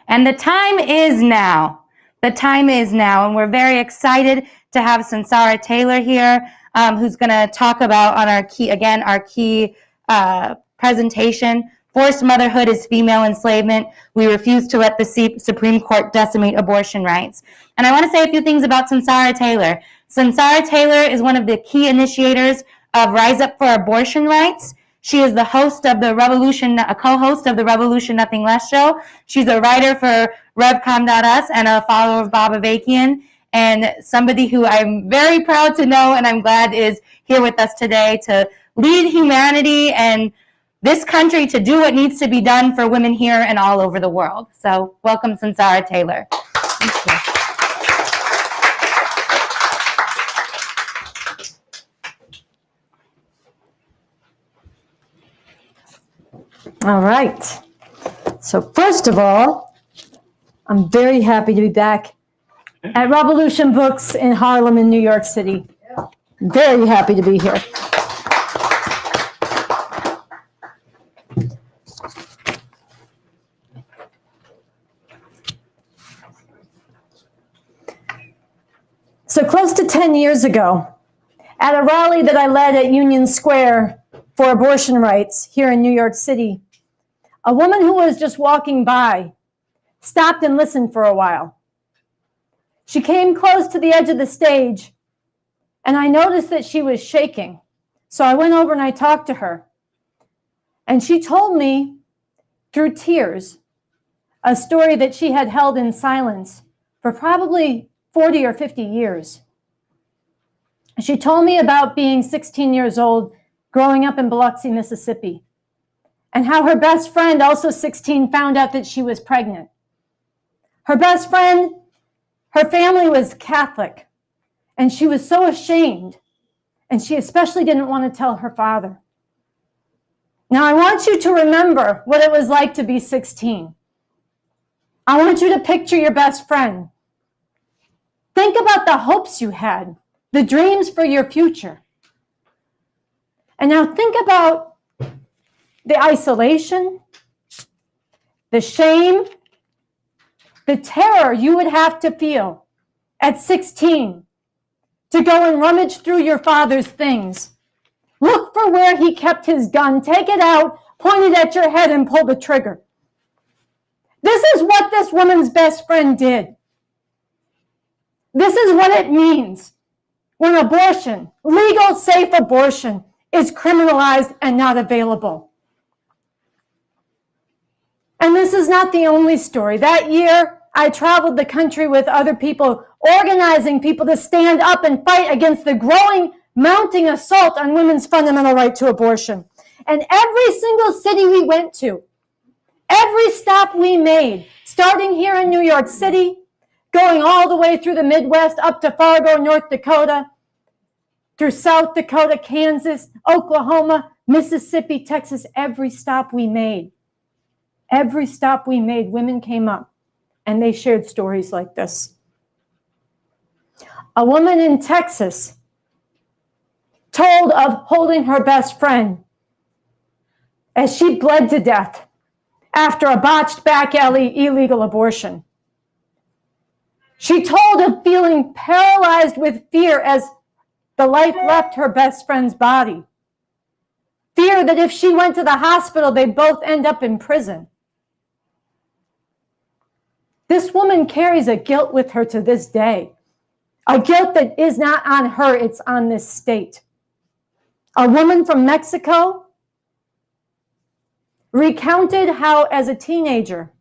And the time is now. The time is now, and we're very excited to have Censara Taylor here, who's going to talk about on our key presentation. Forced motherhood is female enslavement. We refuse to let the Supreme Court decimate abortion rights. And I want to say a few things about Censara Taylor. Censara Taylor is one of the key initiators of Rise Up for Abortion Rights. She is the host of the Revolution, a co-host of the Revolution Nothing Less show. She's a writer for RevCom.us and a follower of Bob Avakian, and somebody who I'm very proud to know and I'm glad is here with us today to lead humanity and this country to do what needs to be done for women here and all over the world. So welcome, Censara Taylor. Thank you. All right. So first of all, I'm very happy to be back at Revolution Books in Harlem in New York City. Very happy to be here. So close to 10 years ago, at a rally that I led at Union Square for abortion rights here in New York City, a woman who was just walking by stopped and listened for a while. She came close to the edge of the stage, and I noticed that she was shaking. So I went over and I talked to her. And she told me, through tears, a story that she had held in silence for probably 40 or 50 years. She told me about being 16 years old, growing up in Biloxi, Mississippi, and how her best friend, also 16, found out that she was pregnant. Her best friend, her family was Catholic, and she was so ashamed, and she especially didn't want to tell her father. Now, I want you to remember what it was like to be 16. I want you to picture your best friend. Think about the hopes you had, the dreams for your future. And now think about the isolation, the shame, the terror you would have to feel at 16 to go and rummage through your father's things. Look for where he kept his gun, take it out, point it at your head, and pull the trigger. This is what this woman's best friend did. This is what it means when abortion, legal, safe abortion, is criminalized and not available. And this is not the only story. That year, I traveled the country with other people, organizing people to stand up and fight against the growing, mounting assault on women's fundamental right to abortion. And every single city we went to, every stop we made, starting here in New York City, going all the way through the Midwest, up to Fargo, North Dakota, through South Dakota, Kansas, Oklahoma, Mississippi, Texas, every stop we made, women came up and they shared stories like this. A woman in Texas told of holding her best friend as she bled to death after a botched back alley illegal abortion. She told of feeling paralyzed with fear as the life left her best friend's body. Fear that if she went to the hospital, they'd both end up in prison. This woman carries a guilt with her to this day. A guilt that is not on her, it's on this state. A woman from Mexico recounted how, as a teenager,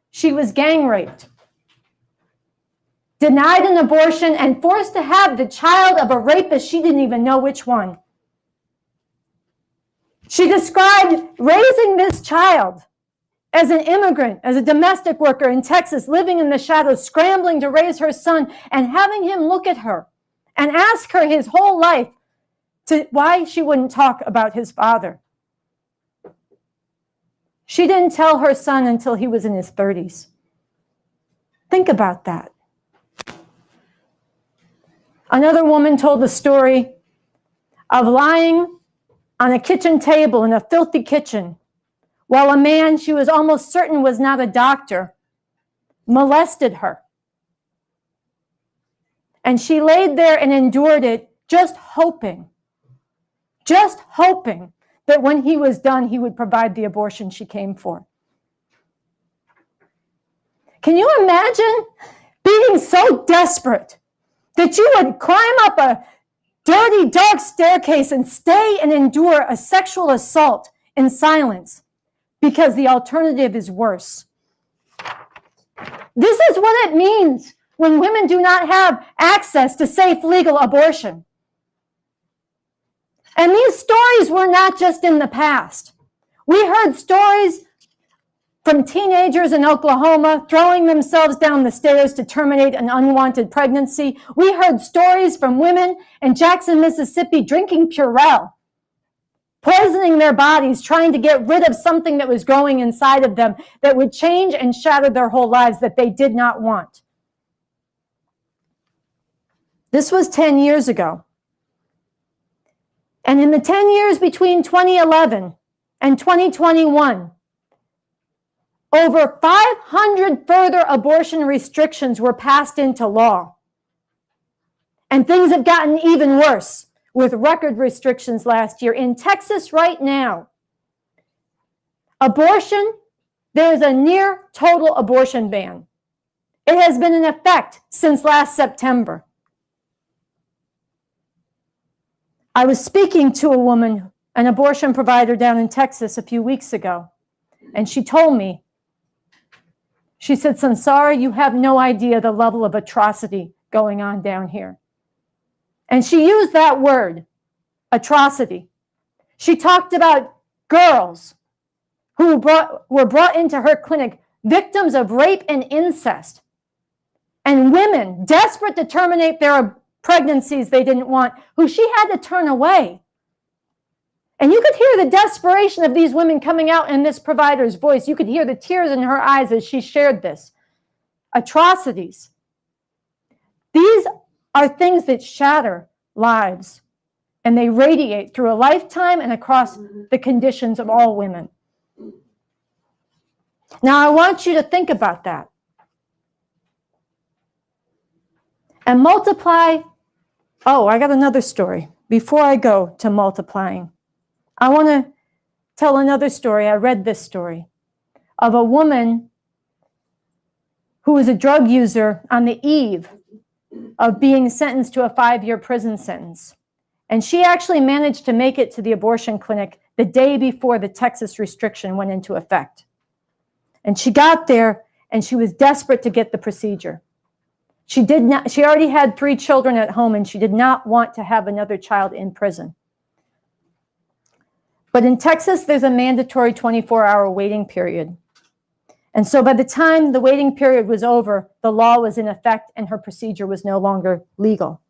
she was gang raped, denied an abortion, and forced to have the child of a rapist she didn't even know which one. She described raising this child as an immigrant, as a domestic worker in Texas, living in the shadows, scrambling to raise her son, and having him look at her and ask her his whole life why she wouldn't talk about his father. She didn't tell her son until he was in his 30s. Think about that. Another woman told the story of lying on a kitchen table in a filthy kitchen while a man she was almost certain was not a doctor molested her. And she laid there and endured it, just hoping that when he was done, he would provide the abortion she came for. Can you imagine being so desperate that you would climb up a dirty, dark staircase and stay and endure a sexual assault in silence because the alternative is worse? This is what it means when women do not have access to safe legal abortion. And these stories were not just in the past. We heard stories from teenagers in Oklahoma throwing themselves down the stairs to terminate an unwanted pregnancy. We heard stories from women in Jackson, Mississippi drinking Purell, poisoning their bodies, trying to get rid of something that was growing inside of them that would change and shatter their whole lives that they did not want. This was 10 years ago. And in the 10 years between 2011 and 2021, over 500 further abortion restrictions were passed into law. And things have gotten even worse with record restrictions last year. In Texas right now, abortion, there is a near total abortion ban. It has been in effect since last September. I was speaking to a woman, an abortion provider down in Texas a few weeks ago, and she told me, she said, Sunsara, you have no idea the level of atrocity going on down here. And she used that word, atrocity. She talked about girls who were brought into her clinic, victims of rape and incest, and women desperate to terminate their pregnancies they didn't want, who she had to turn away. And you could hear the desperation of these women coming out in this provider's voice. You could hear the tears in her eyes as she shared this. Atrocities. These are things that shatter lives, and they radiate through a lifetime and across the conditions of all women. Now, I want you to think about that and multiply. Oh, I got another story. Before I go to multiplying, I want to tell another story. I read this story of a woman who was a drug user on the eve of being sentenced to a 5-year prison sentence. And she actually managed to make it to the abortion clinic the day before the Texas restriction went into effect. And she got there and she was desperate to get the procedure. She already had 3 children at home and she did not want to have another child in prison. But in Texas, there's a mandatory 24-hour waiting period. And so by the time the waiting period was over, the law was in effect and her procedure was no longer legal.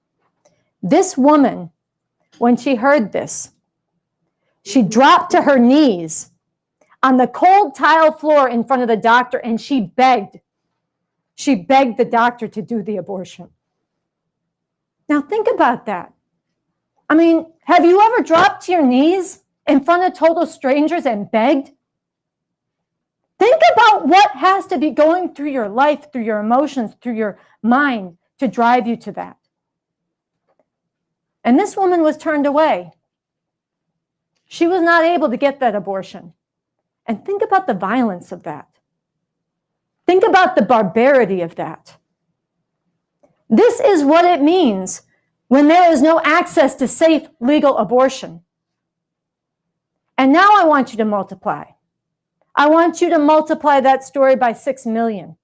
This woman, when she heard this, she dropped to her knees on the cold tile floor in front of the doctor and she begged. She begged the doctor to do the abortion. Now think about that. I mean, have you ever dropped to your knees in front of total strangers and begged? Think about what has to be going through your life, through your emotions, through your mind to drive you to that. And this woman was turned away. She was not able to get that abortion. And think about the violence of that. Think about the barbarity of that. This is what it means when there is no access to safe legal abortion. And now I want you to multiply. I want you to multiply that story by 6 million.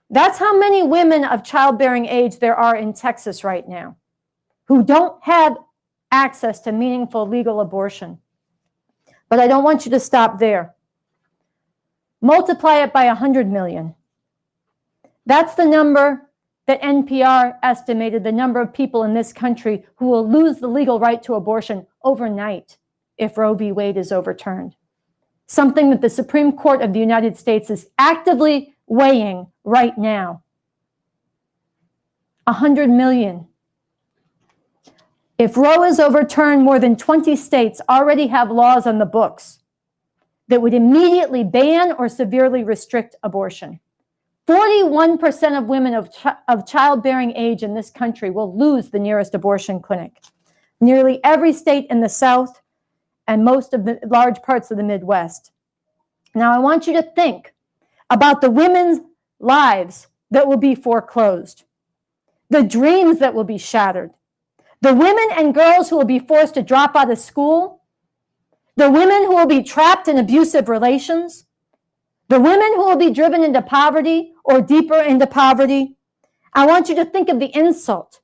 That's how many women of childbearing age there are in Texas right now who don't have access to meaningful legal abortion. But I don't want you to stop there. Multiply it by 100 million. That's the number that NPR estimated, the number of people in this country who will lose the legal right to abortion overnight if Roe v. Wade is overturned. Something that the Supreme Court of the United States is actively weighing right now. 100 million. If Roe is overturned, more than 20 states already have laws on the books that would immediately ban or severely restrict abortion. 41% of women of childbearing age in this country will lose the nearest abortion clinic. Nearly every state in the South and most of the large parts of the Midwest. Now, I want you to think about the women's lives that will be foreclosed, the dreams that will be shattered, the women and girls who will be forced to drop out of school, the women who will be trapped in abusive relations, the women who will be driven into poverty or deeper into poverty. I want you to think of the insult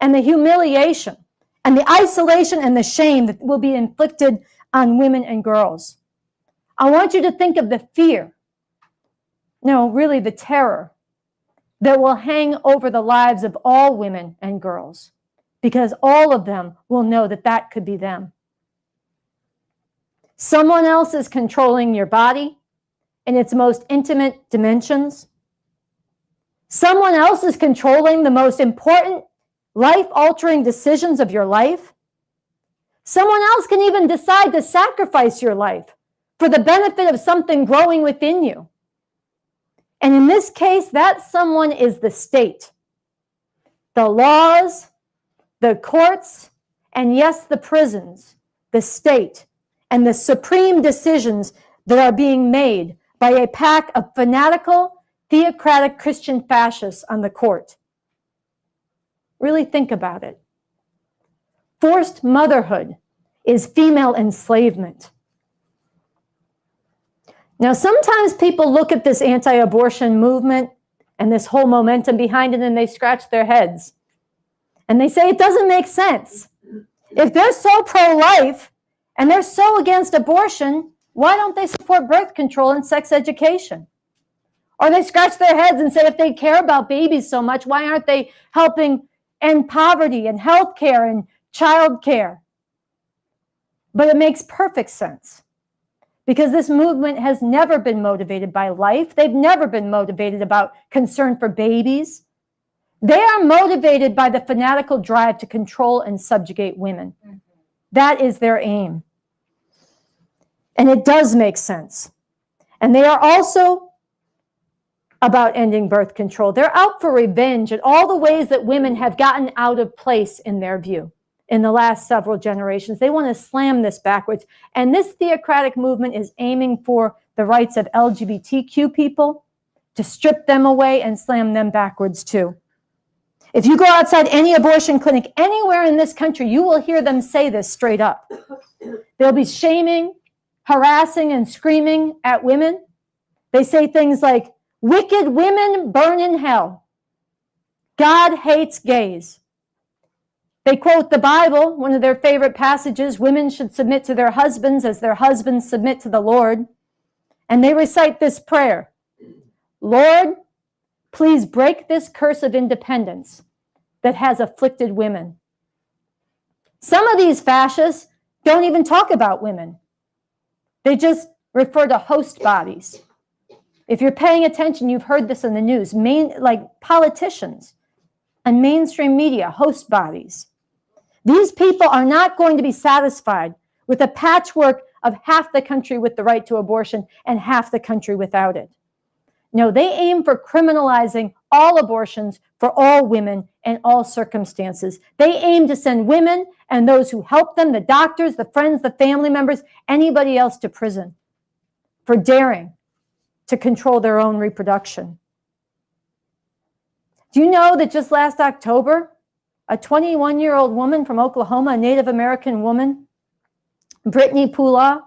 and the humiliation and the isolation and the shame that will be inflicted on women and girls. I want you to think of the fear, no, really the terror that will hang over the lives of all women and girls, because all of them will know that that could be them. Someone else is controlling your body in its most intimate dimensions. Someone else is controlling the most important life-altering decisions of your life. Someone else can even decide to sacrifice your life for the benefit of something growing within you. And in this case, that someone is the state. The laws, the courts, and yes, the prisons, the state, and the supreme decisions that are being made by a pack of fanatical, theocratic Christian fascists on the court. Really think about it. Forced motherhood is female enslavement. Now, sometimes people look at this anti-abortion movement and this whole momentum behind it and they scratch their heads. And they say it doesn't make sense. If they're so pro-life and they're so against abortion, why don't they support birth control and sex education? Or they scratch their heads and say if they care about babies so much, why aren't they helping end poverty and health care and child care? But it makes perfect sense. Because this movement has never been motivated by life. They've never been motivated about concern for babies. They are motivated by the fanatical drive to control and subjugate women. That is their aim. And it does make sense. And they are also about ending birth control. They're out for revenge at all the ways that women have gotten out of place in their view in the last several generations. They want to slam this backwards. And this theocratic movement is aiming for the rights of LGBTQ people, to strip them away and slam them backwards too. If you go outside any abortion clinic anywhere in this country, you will hear them say this straight up. They'll be shaming, harassing, and screaming at women. They say things like, "Wicked women burn in hell. God hates gays." They quote the Bible, one of their favorite passages, women should submit to their husbands as their husbands submit to the Lord. And they recite this prayer, "Lord, please break this curse of independence that has afflicted women." Some of these fascists don't even talk about women. They just refer to host bodies. If you're paying attention, you've heard this in the news, like politicians and mainstream media, host bodies. These people are not going to be satisfied with a patchwork of half the country with the right to abortion and half the country without it. No, they aim for criminalizing all abortions for all women in all circumstances. They aim to send women and those who help them, the doctors, the friends, the family members, anybody else to prison for daring to control their own reproduction. Do you know that just last October, a 21-year-old woman from Oklahoma, a Native American woman, Brittany Pula,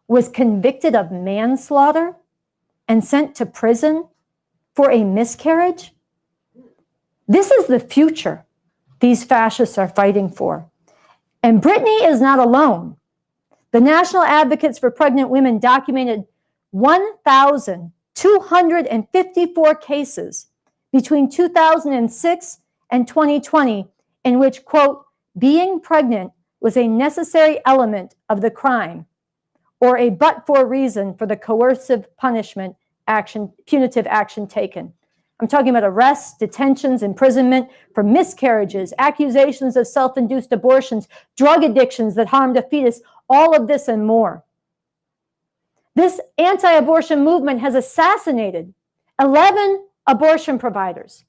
was convicted of manslaughter and sent to prison for a miscarriage? This is the future these fascists are fighting for. And Brittany is not alone. The National Advocates for Pregnant Women documented 1,254 cases between 2006 and 2020 in which, quote, being pregnant was a necessary element of the crime or a but-for reason for the coercive punishment action, punitive action taken. I'm talking about arrests, detentions, imprisonment for miscarriages, accusations of self-induced abortions, drug addictions that harmed a fetus, all of this and more. This anti-abortion movement has assassinated 11 abortion providers.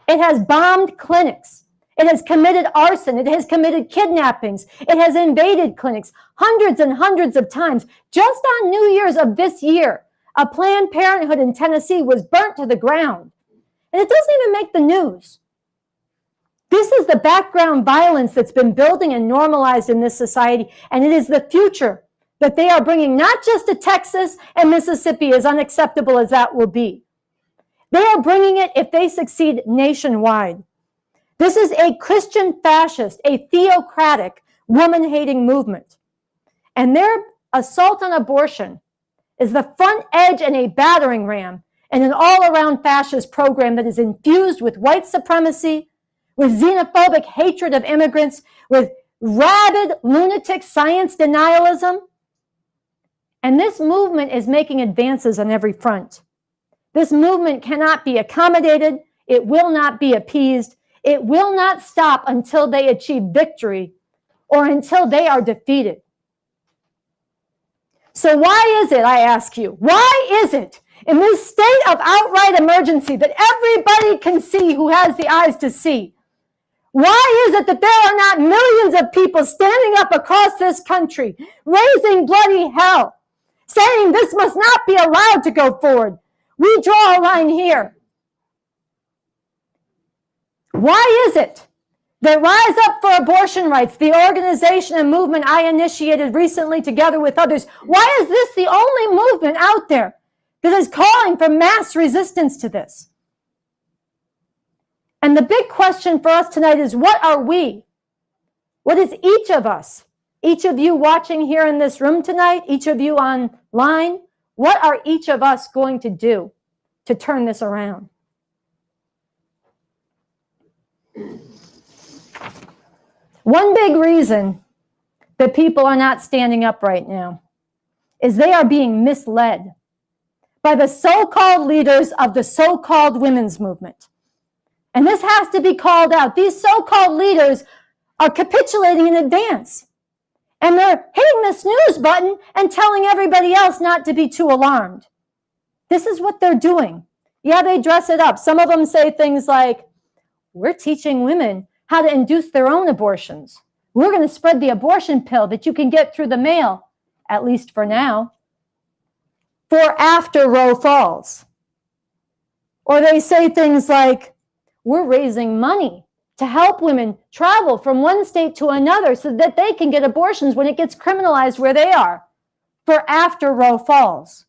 It has bombed clinics. It has committed arson. It has committed kidnappings. It has invaded clinics hundreds and hundreds of times. Just on New Year's of this year, a Planned Parenthood in Tennessee was burnt to the ground. And it doesn't even make the news. This is the background violence that's been building and normalized in this society, and it is the future that they are bringing, not just to Texas and Mississippi, as unacceptable as that will be. They are bringing it, if they succeed, nationwide. This is a Christian fascist, a theocratic, woman-hating movement. And their assault on abortion is the front edge and a battering ram in an all-around fascist program that is infused with white supremacy, with xenophobic hatred of immigrants, with rabid, lunatic science denialism. And this movement is making advances on every front. This movement cannot be accommodated. It will not be appeased. It will not stop until they achieve victory or until they are defeated. So why is it, I ask you, why is it in this state of outright emergency that everybody can see who has the eyes to see? Why is it that there are not millions of people standing up across this country, raising bloody hell, saying this must not be allowed to go forward? We draw a line here. Why is it that Rise Up for Abortion Rights, the organization and movement I initiated recently together with others, why is this the only movement out there that is calling for mass resistance to this? And the big question for us tonight is, what are we? What is each of us? Each of you watching here in this room tonight, each of you online, what are each of us going to do to turn this around? One big reason that people are not standing up right now is they are being misled by the so-called leaders of the so-called women's movement. And this has to be called out. These so-called leaders are capitulating in advance. And they're hitting the snooze button and telling everybody else not to be too alarmed. This is what they're doing. Yeah, they dress it up. Some of them say things like, we're teaching women how to induce their own abortions. We're going to spread the abortion pill that you can get through the mail, at least for now, for after Roe falls. Or they say things like, we're raising money to help women travel from one state to another so that they can get abortions when it gets criminalized where they are, for after Roe falls.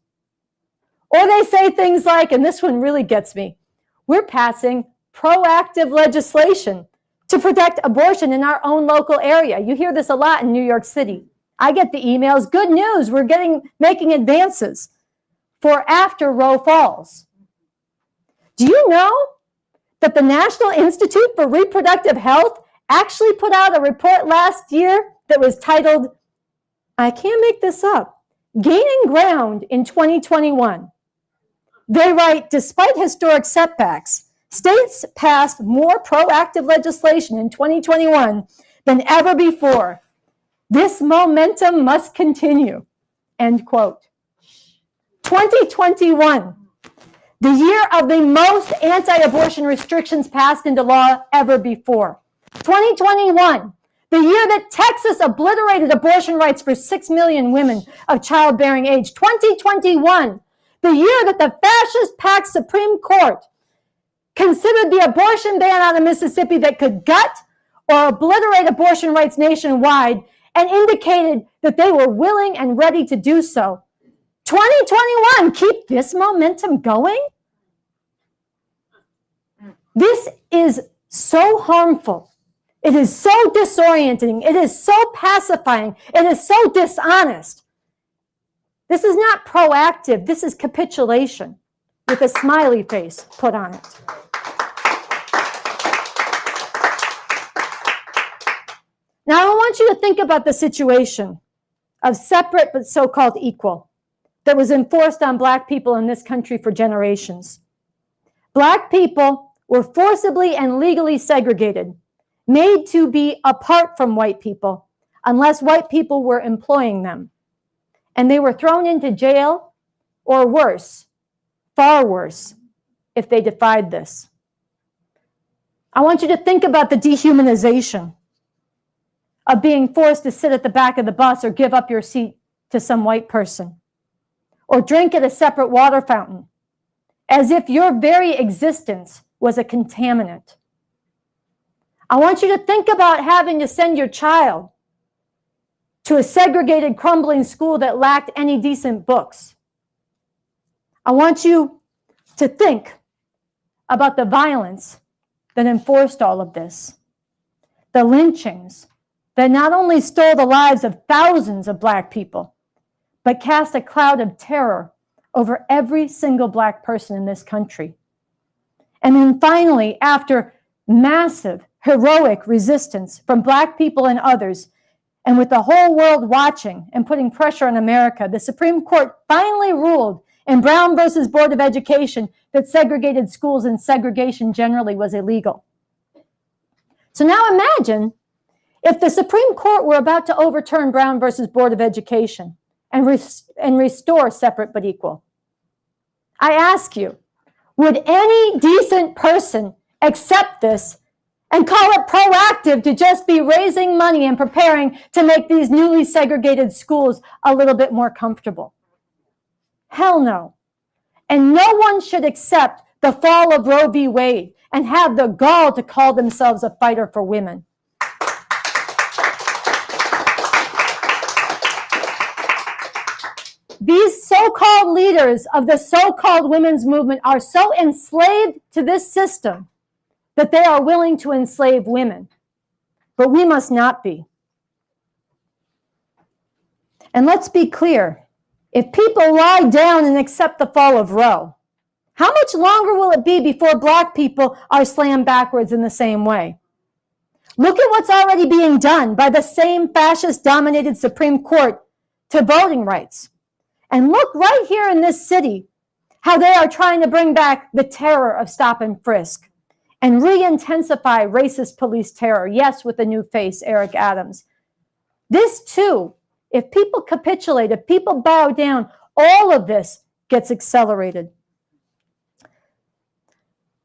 Or they say things like, and this one really gets me, we're passing proactive legislation to protect abortion in our own local area. You hear this a lot in New York City. I get the emails, good news, we're making advances for after Roe falls. Do you know that the National Institute for Reproductive Health actually put out a report last year that was titled, I can't make this up, Gaining Ground in 2021. They write, despite historic setbacks, states passed more proactive legislation in 2021 than ever before. This momentum must continue, end quote. 2021. The year of the most anti-abortion restrictions passed into law ever before. 2021, the year that Texas obliterated abortion rights for 6 million women of childbearing age. 2021, the year that the fascist-packed Supreme Court considered the abortion ban out of Mississippi that could gut or obliterate abortion rights nationwide and indicated that they were willing and ready to do so. 2021, keep this momentum going? This is so harmful. It is so disorienting. It is so pacifying. It is so dishonest. This is not proactive. This is capitulation with a smiley face put on it. Now, I want you to think about the situation of separate but so-called equal that was enforced on Black people in this country for generations. Black people were forcibly and legally segregated, made to be apart from white people unless white people were employing them. And they were thrown into jail, or worse, far worse, if they defied this. I want you to think about the dehumanization of being forced to sit at the back of the bus or give up your seat to some white person, or drink at a separate water fountain, as if your very existence was a contaminant. I want you to think about having to send your child to a segregated, crumbling school that lacked any decent books. I want you to think about the violence that enforced all of this, the lynchings that not only stole the lives of thousands of Black people, but cast a cloud of terror over every single Black person in this country. And then finally, after massive, heroic resistance from Black people and others, and with the whole world watching and putting pressure on America, the Supreme Court finally ruled in Brown versus Board of Education that segregated schools and segregation generally was illegal. So now imagine if the Supreme Court were about to overturn Brown versus Board of Education and restore separate but equal. I ask you, would any decent person accept this and call it proactive to just be raising money and preparing to make these newly segregated schools a little bit more comfortable? Hell no. And no one should accept the fall of Roe v. Wade and have the gall to call themselves a fighter for women. These so-called leaders of the so-called women's movement are so enslaved to this system that they are willing to enslave women. But we must not be. And let's be clear, if people lie down and accept the fall of Roe, how much longer will it be before Black people are slammed backwards in the same way? Look at what's already being done by the same fascist-dominated Supreme Court to voting rights. And look right here in this city how they are trying to bring back the terror of stop and frisk and re-intensify racist police terror, yes, with the new face, Eric Adams. This too, if people capitulate, if people bow down, all of this gets accelerated.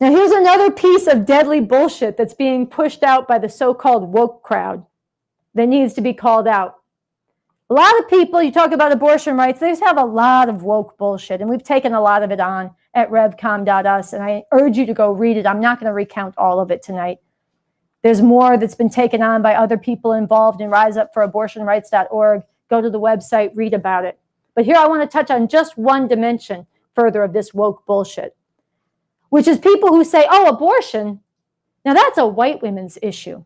Now here's another piece of deadly bullshit that's being pushed out by the so-called woke crowd that needs to be called out. A lot of people, you talk about abortion rights, they just have a lot of woke bullshit, and we've taken a lot of it on at revcom.us, and I urge you to go read it. I'm not going to recount all of it tonight. There's more that's been taken on by other people involved in riseuppforabortionrights.org. Go to the website, read about it. But here I want to touch on just one dimension further of this woke bullshit, which is people who say, oh, abortion, now that's a white women's issue.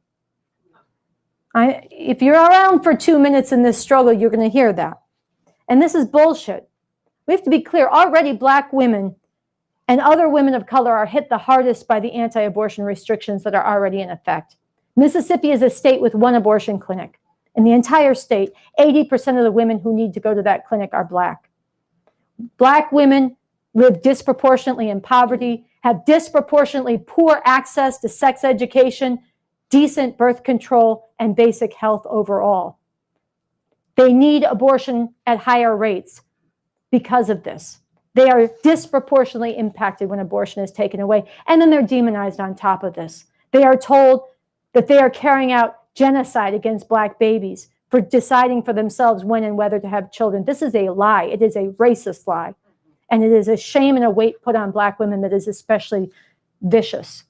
If you're around for 2 minutes in this struggle, you're going to hear that. And this is bullshit. We have to be clear. Already Black women and other women of color are hit the hardest by the anti-abortion restrictions that are already in effect. Mississippi is a state with one abortion clinic. In the entire state, 80% of the women who need to go to that clinic are Black. Black women live disproportionately in poverty, have disproportionately poor access to sex education, decent birth control, and basic health overall. They need abortion at higher rates because of this. They are disproportionately impacted when abortion is taken away, and then they're demonized on top of this. They are told that they are carrying out genocide against Black babies for deciding for themselves when and whether to have children. This is a lie. It is a racist lie, and it is a shame and a weight put on Black women that is especially vicious.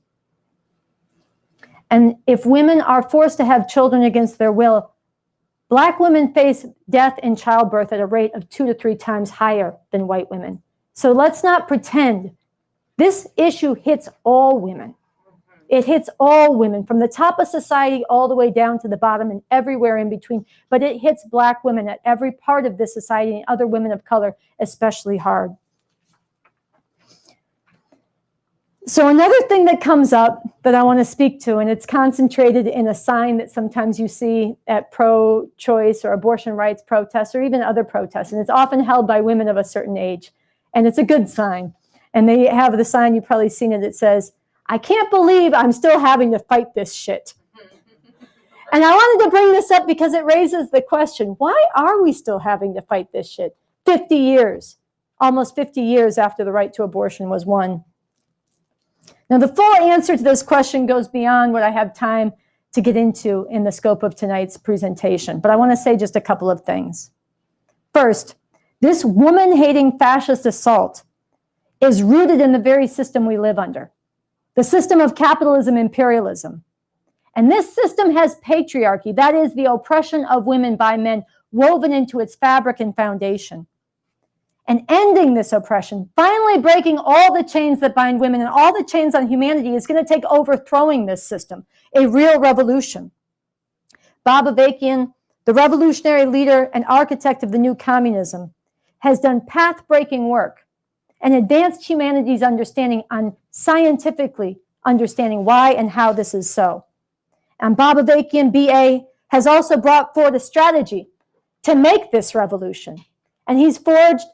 And if women are forced to have children against their will, Black women face death in childbirth at a rate of 2 to 3 times higher than white women. So let's not pretend. This issue hits all women. It hits all women, from the top of society all the way down to the bottom and everywhere in between. But it hits Black women at every part of this society, and other women of color especially hard. So another thing that comes up that I want to speak to, and it's concentrated in a sign that sometimes you see at pro-choice or abortion rights protests or even other protests, and it's often held by women of a certain age, and it's a good sign. And they have the sign, you've probably seen it, it says, "I can't believe I'm still having to fight this shit." And I wanted to bring this up because it raises the question, why are we still having to fight this shit? 50 years, almost 50 years after the right to abortion was won. Now, the full answer to this question goes beyond what I have time to get into in the scope of tonight's presentation, but I want to say just a couple of things. First, this woman-hating fascist assault is rooted in the very system we live under, the system of capitalism, imperialism. And this system has patriarchy, that is the oppression of women by men, woven into its fabric and foundation. And ending this oppression, finally breaking all the chains that bind women and all the chains on humanity, is going to take overthrowing this system, a real revolution. Bob Avakian, the revolutionary leader and architect of the new communism, has done path-breaking work and advanced humanity's understanding on scientifically understanding why and how this is so. And Bob Avakian, BA, has also brought forward a strategy to make this revolution. And he's forged,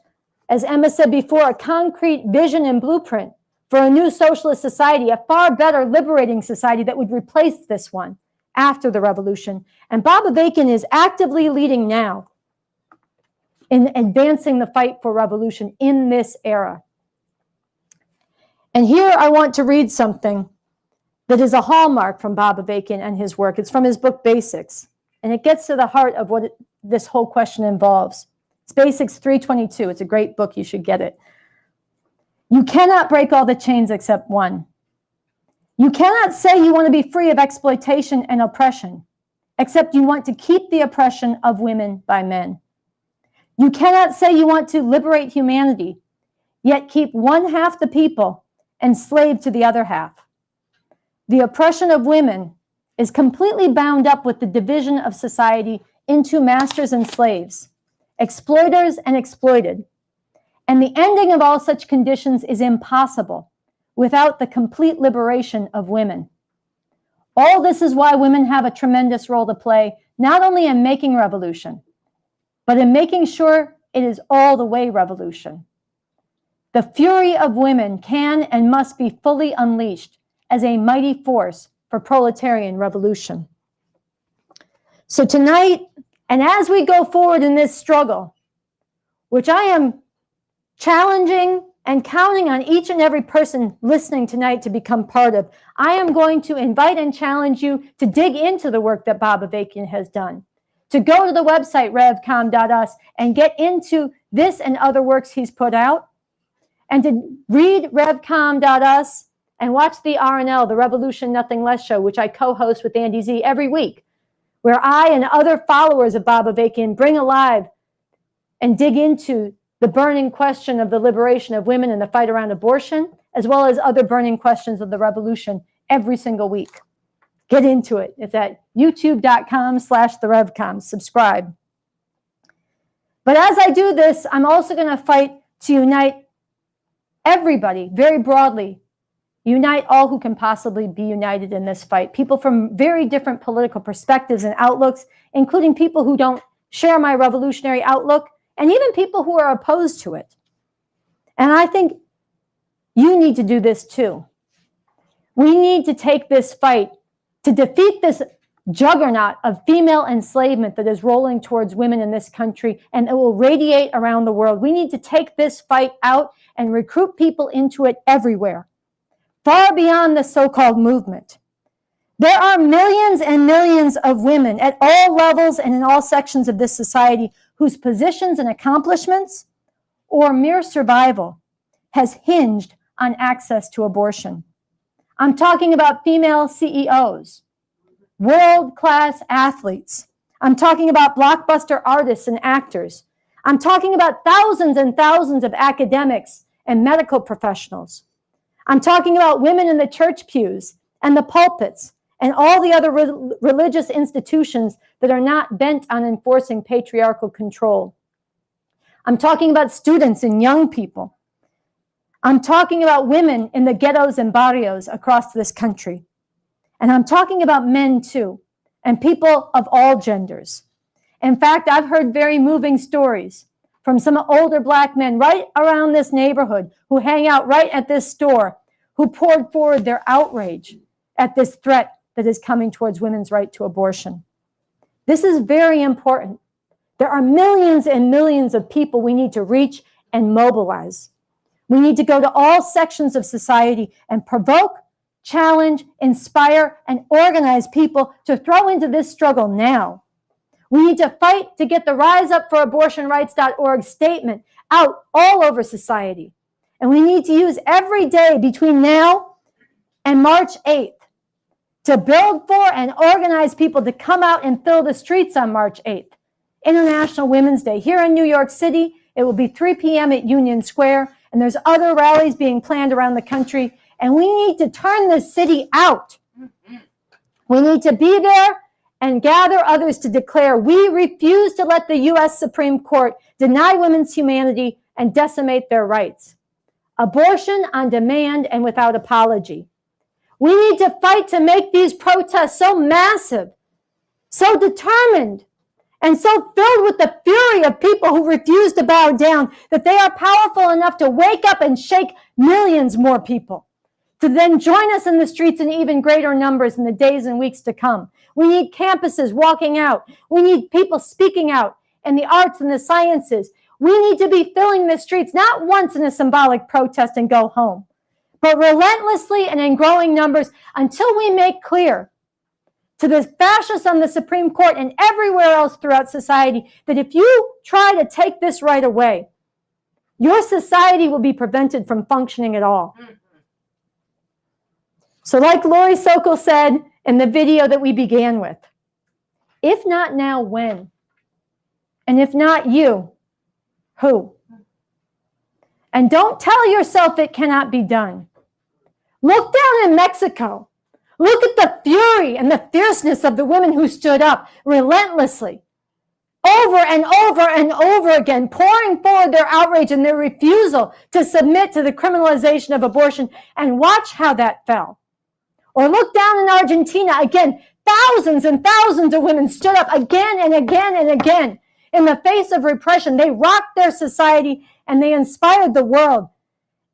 as Emma said before, a concrete vision and blueprint for a new socialist society, a far better liberating society that would replace this one after the revolution. And Bob Avakian is actively leading now in advancing the fight for revolution in this era. And here I want to read something that is a hallmark from Bob Avakian and his work. It's from his book, Basics. And it gets to the heart of what this whole question involves. It's Basics 322. It's a great book. You should get it. You cannot break all the chains except one. You cannot say you want to be free of exploitation and oppression, except you want to keep the oppression of women by men. You cannot say you want to liberate humanity, yet keep one half the people enslaved to the other half. The oppression of women is completely bound up with the division of society into masters and slaves, exploiters and exploited. And the ending of all such conditions is impossible without the complete liberation of women. All this is why women have a tremendous role to play, not only in making revolution, but in making sure it is all the way revolution. The fury of women can and must be fully unleashed as a mighty force for proletarian revolution. So tonight, and as we go forward in this struggle, which I am challenging and counting on each and every person listening tonight to become part of, I am going to invite and challenge you to dig into the work that Bob Avakian has done, to go to the website revcom.us and get into this and other works he's put out, and to read revcom.us and watch the RNL, the Revolution Nothing Less show, which I co-host with Andy Z every week, where I and other followers of Bob Avakian bring alive and dig into the burning question of the liberation of women and the fight around abortion, as well as other burning questions of the revolution every single week. Get into it. It's at youtube.com/therevcom. Subscribe. But as I do this, I'm also going to fight to unite everybody very broadly. Unite all who can possibly be united in this fight. People from very different political perspectives and outlooks, including people who don't share my revolutionary outlook, and even people who are opposed to it. And I think you need to do this too. We need to take this fight to defeat this juggernaut of female enslavement that is rolling towards women in this country, and it will radiate around the world. We need to take this fight out and recruit people into it everywhere, far beyond the so-called movement. There are millions and millions of women at all levels and in all sections of this society whose positions and accomplishments or mere survival has hinged on access to abortion. I'm talking about female CEOs, world-class athletes. I'm talking about blockbuster artists and actors. I'm talking about thousands and thousands of academics and medical professionals. I'm talking about women in the church pews and the pulpits and all the other religious institutions that are not bent on enforcing patriarchal control. I'm talking about students and young people. I'm talking about women in the ghettos and barrios across this country. And I'm talking about men too, and people of all genders. In fact, I've heard very moving stories from some older Black men right around this neighborhood who hang out right at this store, who poured forward their outrage at this threat that is coming towards women's right to abortion. This is very important. There are millions and millions of people we need to reach and mobilize. We need to go to all sections of society and provoke, challenge, inspire, and organize people to throw into this struggle now. We need to fight to get the RiseUpForAbortionRights.org statement out all over society. And we need to use every day between now and March 8th to build for and organize people to come out and fill the streets on March 8th, International Women's Day. Here in New York City, it will be 3 p.m. at Union Square, and there's other rallies being planned around the country, and we need to turn the city out. We need to be there and gather others to declare we refuse to let the U.S. Supreme Court deny women's humanity and decimate their rights. Abortion on demand and without apology. We need to fight to make these protests so massive, so determined, and so filled with the fury of people who refuse to bow down that they are powerful enough to wake up and shake millions more people, to then join us in the streets in even greater numbers in the days and weeks to come. We need campuses walking out. We need people speaking out in the arts and the sciences. We need to be filling the streets, not once in a symbolic protest and go home, but relentlessly and in growing numbers until we make clear to the fascists on the Supreme Court and everywhere else throughout society that if you try to take this right away, your society will be prevented from functioning at all. So like Lori Sokol said in the video that we began with, if not now, when? And if not you, who? And don't tell yourself it cannot be done. Look down in Mexico. Look at the fury and the fierceness of the women who stood up relentlessly, over and over and over again, pouring forward their outrage and their refusal to submit to the criminalization of abortion, and watch how that fell. Or look down in Argentina, again, thousands and thousands of women stood up again and again and again in the face of repression. They rocked their society and they inspired the world,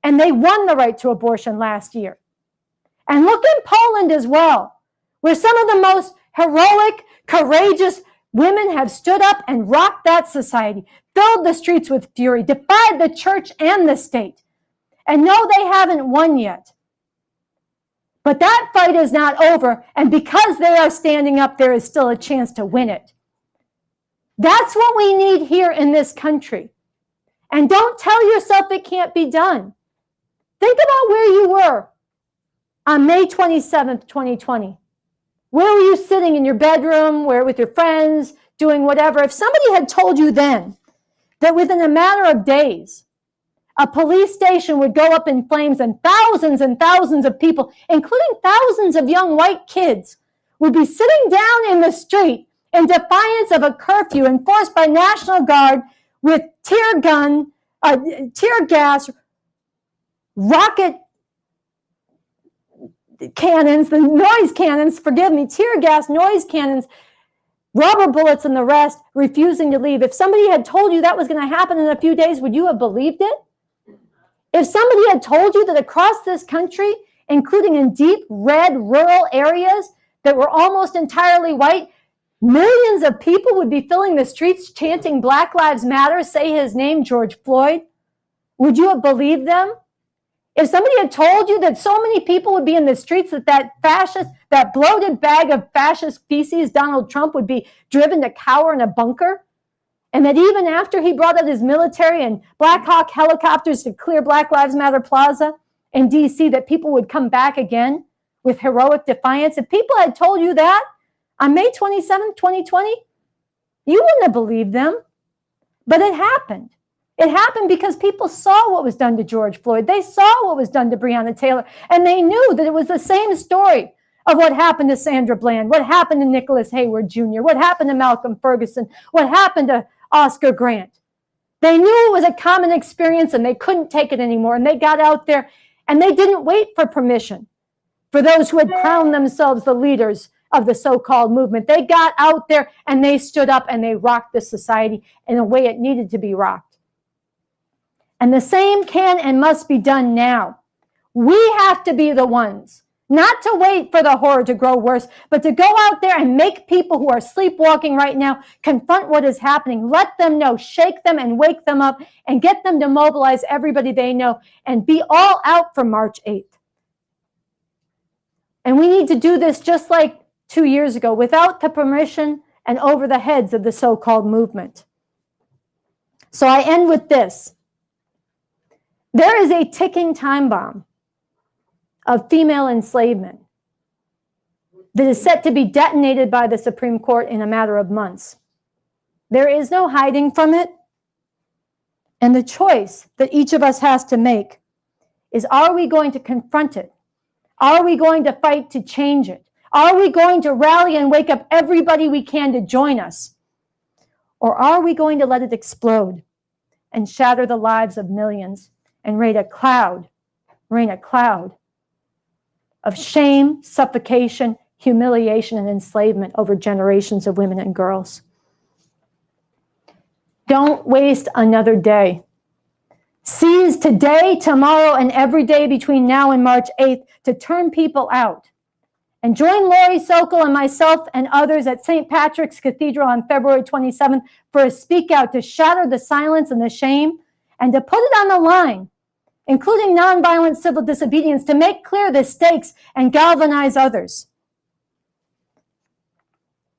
and they won the right to abortion last year. And look in Poland as well, where some of the most heroic, courageous women have stood up and rocked that society, filled the streets with fury, defied the church and the state. And no, they haven't won yet. But that fight is not over, and because they are standing up, there is still a chance to win it. That's what we need here in this country. And don't tell yourself it can't be done. Think about where you were on May 27th, 2020. Where were you sitting in your bedroom, where with your friends, doing whatever? If somebody had told you then that within a matter of days, a police station would go up in flames and thousands of people, including thousands of young white kids, would be sitting down in the street in defiance of a curfew enforced by National Guard with tear gas, rocket cannons, the noise cannons, tear gas, noise cannons, rubber bullets and the rest, refusing to leave. If somebody had told you that was going to happen in a few days, would you have believed it? If somebody had told you that across this country, including in deep red rural areas that were almost entirely white, millions of people would be filling the streets chanting Black Lives Matter, say his name, George Floyd, would you have believed them? If somebody had told you that so many people would be in the streets that bloated bag of fascist feces, Donald Trump, would be driven to cower in a bunker, and that even after he brought out his military and Black Hawk helicopters to clear Black Lives Matter Plaza in D.C., that people would come back again with heroic defiance, if people had told you that on May 27th, 2020, you wouldn't have believed them. But it happened. It happened because people saw what was done to George Floyd. They saw what was done to Breonna Taylor, and they knew that it was the same story of what happened to Sandra Bland, what happened to Nicholas Hayward Jr., what happened to Malcolm Ferguson, what happened to Oscar Grant. They knew it was a common experience, and they couldn't take it anymore, and they got out there, and they didn't wait for permission for those who had crowned themselves the leaders of the so-called movement. They got out there, and they stood up, and they rocked the society in a way it needed to be rocked. And the same can and must be done now. We have to be the ones, not to wait for the horror to grow worse, but to go out there and make people who are sleepwalking right now confront what is happening. Let them know, shake them and wake them up, and get them to mobilize everybody they know and be all out for March 8th. And we need to do this just like 2 years ago, without the permission and over the heads of the so-called movement. So I end with this. There is a ticking time bomb of female enslavement that is set to be detonated by the Supreme Court in a matter of months. There is no hiding from it. And the choice that each of us has to make is, are we going to confront it? Are we going to fight to change it? Are we going to rally and wake up everybody we can to join us? Or are we going to let it explode and shatter the lives of millions and rain a cloud of shame, suffocation, humiliation, and enslavement over generations of women and girls? Don't waste another day. Seize today, tomorrow, and every day between now and March 8th to turn people out. And join Lori Sokol and myself and others at St. Patrick's Cathedral on February 27th for a speak out to shatter the silence and the shame and to put it on the line, including nonviolent civil disobedience, to make clear the stakes and galvanize others.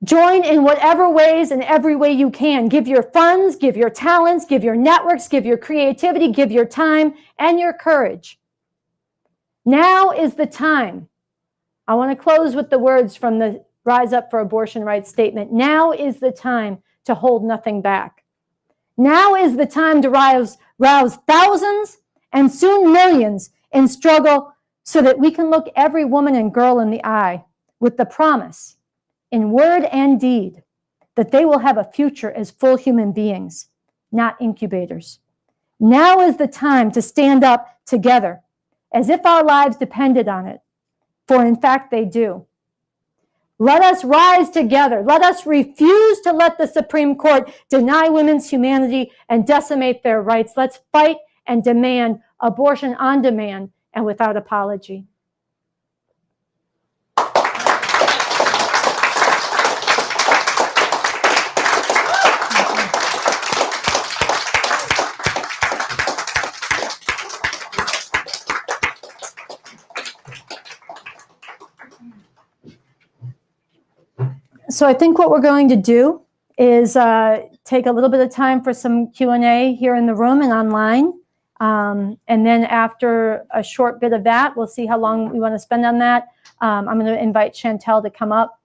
Join in whatever ways and every way you can. Give your funds, give your talents, give your networks, give your creativity, give your time and your courage. Now is the time. I want to close with the words from the Rise Up for Abortion Rights statement. Now is the time to hold nothing back. Now is the time to rouse thousands and soon millions in struggle so that we can look every woman and girl in the eye with the promise, in word and deed, that they will have a future as full human beings, not incubators. Now is the time to stand up together as if our lives depended on it, for in fact they do. Let us rise together. Let us refuse to let the Supreme Court deny women's humanity and decimate their rights. Let's fight and demand abortion on demand and without apology. So I think what we're going to do is take a little bit of time for some Q&A here in the room and online. And then after a short bit of that, we'll see how long we want to spend on that. I'm going to invite Chantal to come up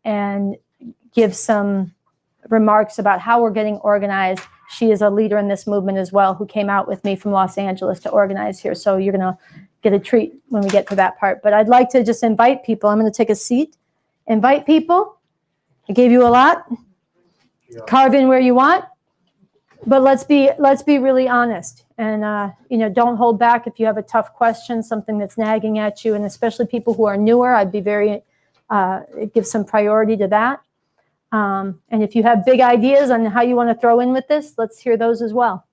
and give some remarks about how we're getting organized. She is a leader in this movement as well, who came out with me from Los Angeles to organize here. So you're going to get a treat when we get to that part. But I'd like to just invite people. I'm going to take a seat. Invite people. I gave you a lot. Carve in where you want, but let's be really honest, and don't hold back if you have a tough question, something that's nagging at you, and especially people who are newer. I'd be very give some priority to that. And if you have big ideas on how you want to throw in with this, let's hear those as well.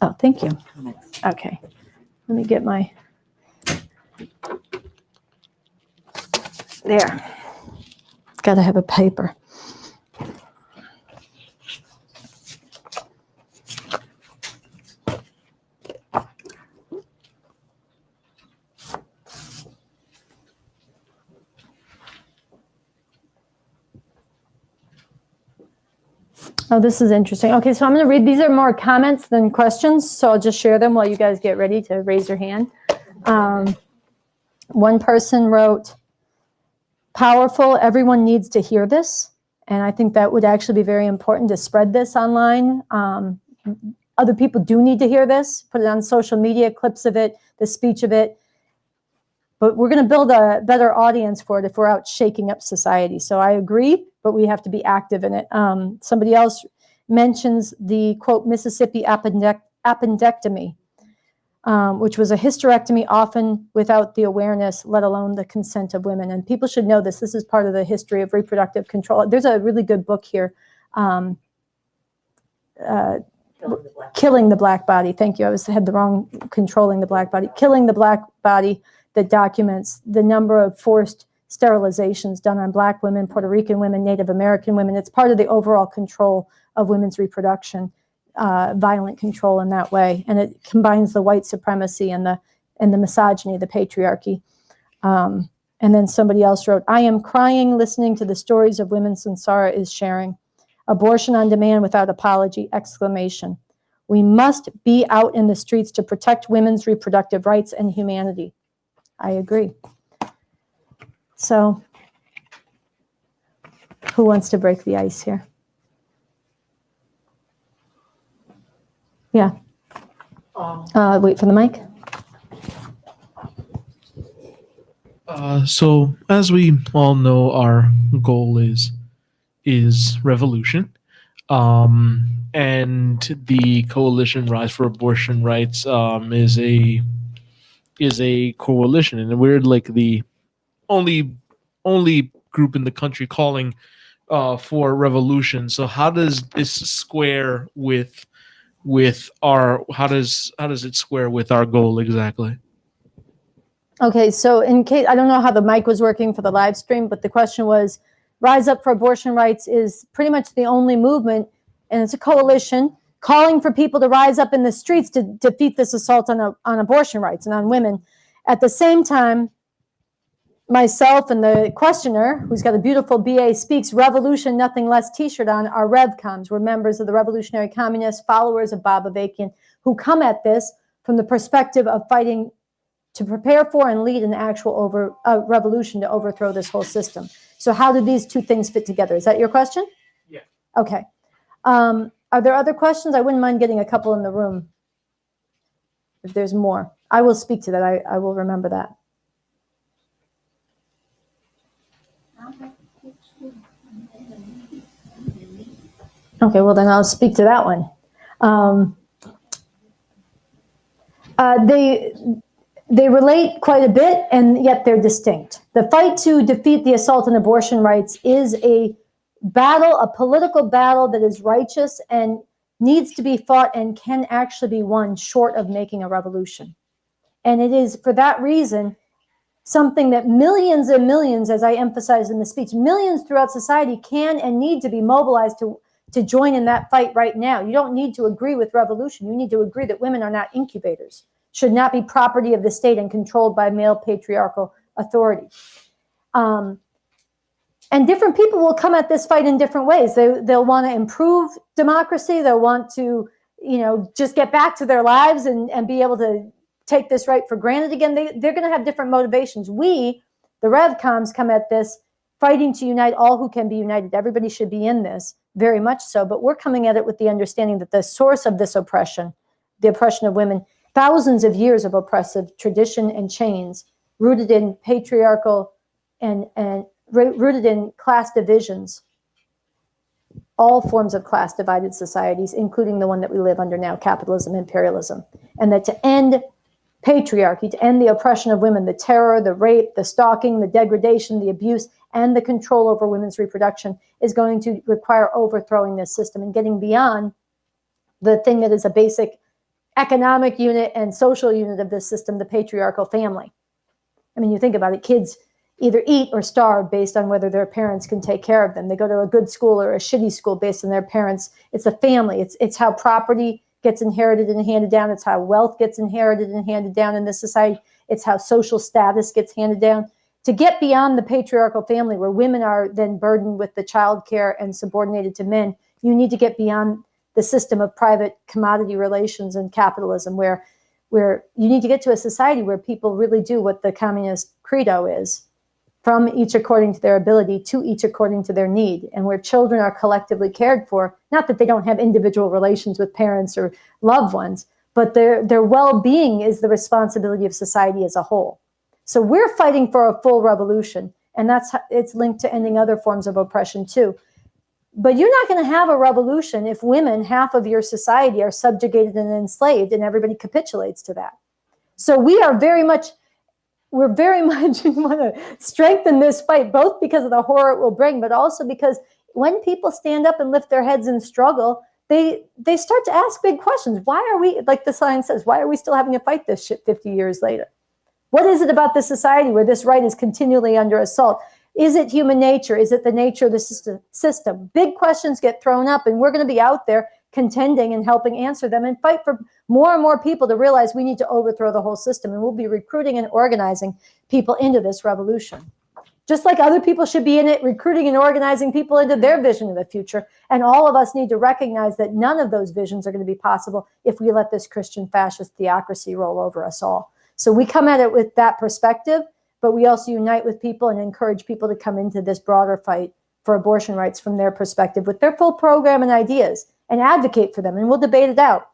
Oh, thank you. Okay. Let me get my, there. Got to have a paper. Oh, this is interesting. Okay, so I'm going to read. These are more comments than questions, so I'll just share them while you guys get ready to raise your hand. One person wrote, "Powerful, everyone needs to hear this." And I think that would actually be very important to spread this online. Other people do need to hear this. Put it on social media, clips of it, the speech of it. But we're going to build a better audience for it if we're out shaking up society. So I agree, but we have to be active in it. Somebody else mentions the, quote, Mississippi appendectomy, which was a hysterectomy often without the awareness, let alone the consent of women. And people should know this. This is part of the history of reproductive control. There's a really good book here, Killing the Black Body. Thank you. I had the wrong, Controlling the Black Body. Killing the Black Body, that documents the number of forced sterilizations done on Black women, Puerto Rican women, Native American women. It's part of the overall control of women's reproduction. violent control in that way, and it combines the white supremacy and the misogyny, the patriarchy. And then somebody else wrote, "I am crying listening to the stories of women Censara is sharing. Abortion on demand without apology, exclamation. We must be out in the streets to protect women's reproductive rights and humanity." I agree. So, who wants to break the ice here? Yeah. Wait for the mic. So, as we all know, our goal is revolution, and the Coalition Rise for Abortion Rights is a coalition, and we're like the only group in the country calling for revolution. So, how does this square with our how does it square with our goal exactly? Okay, so in case, I don't know how the mic was working for the live stream, but the question was, Rise Up for Abortion Rights is pretty much the only movement, and it's a coalition calling for people to rise up in the streets to defeat this assault on abortion rights and on women. At the same time, myself and the questioner, who's got a beautiful BA Speaks Revolution Nothing Less t-shirt on, are RevComs. We're members of the Revolutionary Communists, followers of Bob Avakian, who come at this from the perspective of fighting to prepare for and lead an actual revolution to overthrow this whole system. So how do these two things fit together? Is that your question? Yeah. Okay. Are there other questions? I wouldn't mind getting a couple in the room. If there's more, I will speak to that. I will remember that. Okay, well then I'll speak to that one. They relate quite a bit, and yet they're distinct. The fight to defeat the assault on abortion rights is a battle, a political battle that is righteous and needs to be fought and can actually be won short of making a revolution. And it is for that reason something that millions and millions, as I emphasized in the speech, millions throughout society can and need to be mobilized to join in that fight right now. You don't need to agree with revolution. You need to agree that women are not incubators, should not be property of the state and controlled by male patriarchal authority. And different people will come at this fight in different ways. They'll want to improve democracy. They'll want to, just get back to their lives and be able to take this right for granted again. They're going to have different motivations. We, the RevComs, come at this fighting to unite all who can be united. Everybody should be in this, very much so. But we're coming at it with the understanding that the source of this oppression, the oppression of women, thousands of years of oppressive tradition and chains rooted in patriarchal and rooted in class divisions, all forms of class divided societies, including the one that we live under now, capitalism, imperialism. And that to end patriarchy, to end the oppression of women, the terror, the rape, the stalking, the degradation, the abuse, and the control over women's reproduction is going to require overthrowing this system and getting beyond the thing that is a basic economic unit and social unit of this system, the patriarchal family. I mean, you think about it, kids either eat or starve based on whether their parents can take care of them. They go to a good school or a shitty school based on their parents. It's a family. It's how property gets inherited and handed down. It's how wealth gets inherited and handed down in this society. It's how social status gets handed down. To get beyond the patriarchal family, where women are then burdened with the child care and subordinated to men, you need to get beyond the system of private commodity relations and capitalism, where you need to get to a society where people really do what the communist credo is, from each according to their ability, to each according to their need, and where children are collectively cared for, not that they don't have individual relations with parents or loved ones, but their well-being is the responsibility of society as a whole. So we're fighting for a full revolution, and it's linked to ending other forms of oppression too. But you're not going to have a revolution if women, half of your society, are subjugated and enslaved, and everybody capitulates to that. So we're very much want to strengthen this fight, both because of the horror it will bring, but also because when people stand up and lift their heads and struggle, they start to ask big questions. Why are we, like the sign says, why are we still having to fight this shit 50 years later? What is it about this society where this right is continually under assault? Is it human nature? Is it the nature of the system? Big questions get thrown up, and we're going to be out there contending and helping answer them, and fight for more and more people to realize we need to overthrow the whole system. And we'll be recruiting and organizing people into this revolution. Just like other people should be in it, recruiting and organizing people into their vision of the future. And all of us need to recognize that none of those visions are going to be possible if we let this Christian fascist theocracy roll over us all. So we come at it with that perspective, but we also unite with people and encourage people to come into this broader fight for abortion rights from their perspective with their full program and ideas, and advocate for them. And we'll debate it out,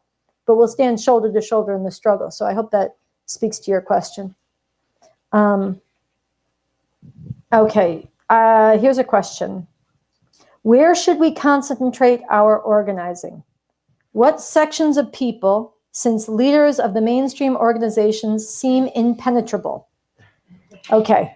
but we'll stand shoulder to shoulder in the struggle. So I hope that speaks to your question. Okay, here's a question. Where should we concentrate our organizing? What sections of people, since leaders of the mainstream organizations seem impenetrable? Okay,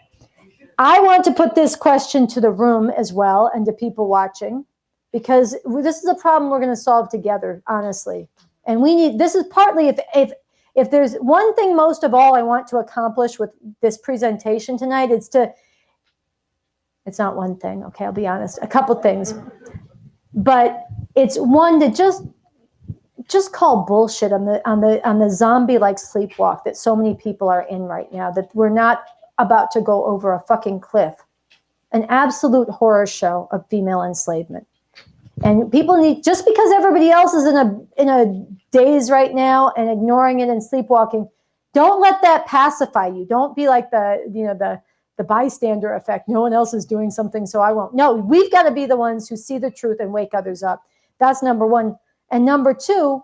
I want to put this question to the room as well and to people watching, because this is a problem we're going to solve together, honestly. And we need, this is partly, if there's one thing most of all I want to accomplish with this presentation tonight, it's not one thing, okay, I'll be honest, a couple things. But it's one to just call bullshit on the zombie-like sleepwalk that so many people are in right now, that we're not about to go over a fucking cliff. An absolute horror show of female enslavement. And people need, just because everybody else is in a daze right now and ignoring it and sleepwalking, don't let that pacify you. Don't be like the bystander effect. No one else is doing something, so I won't. No, we've got to be the ones who see the truth and wake others up. That's number one. And number two,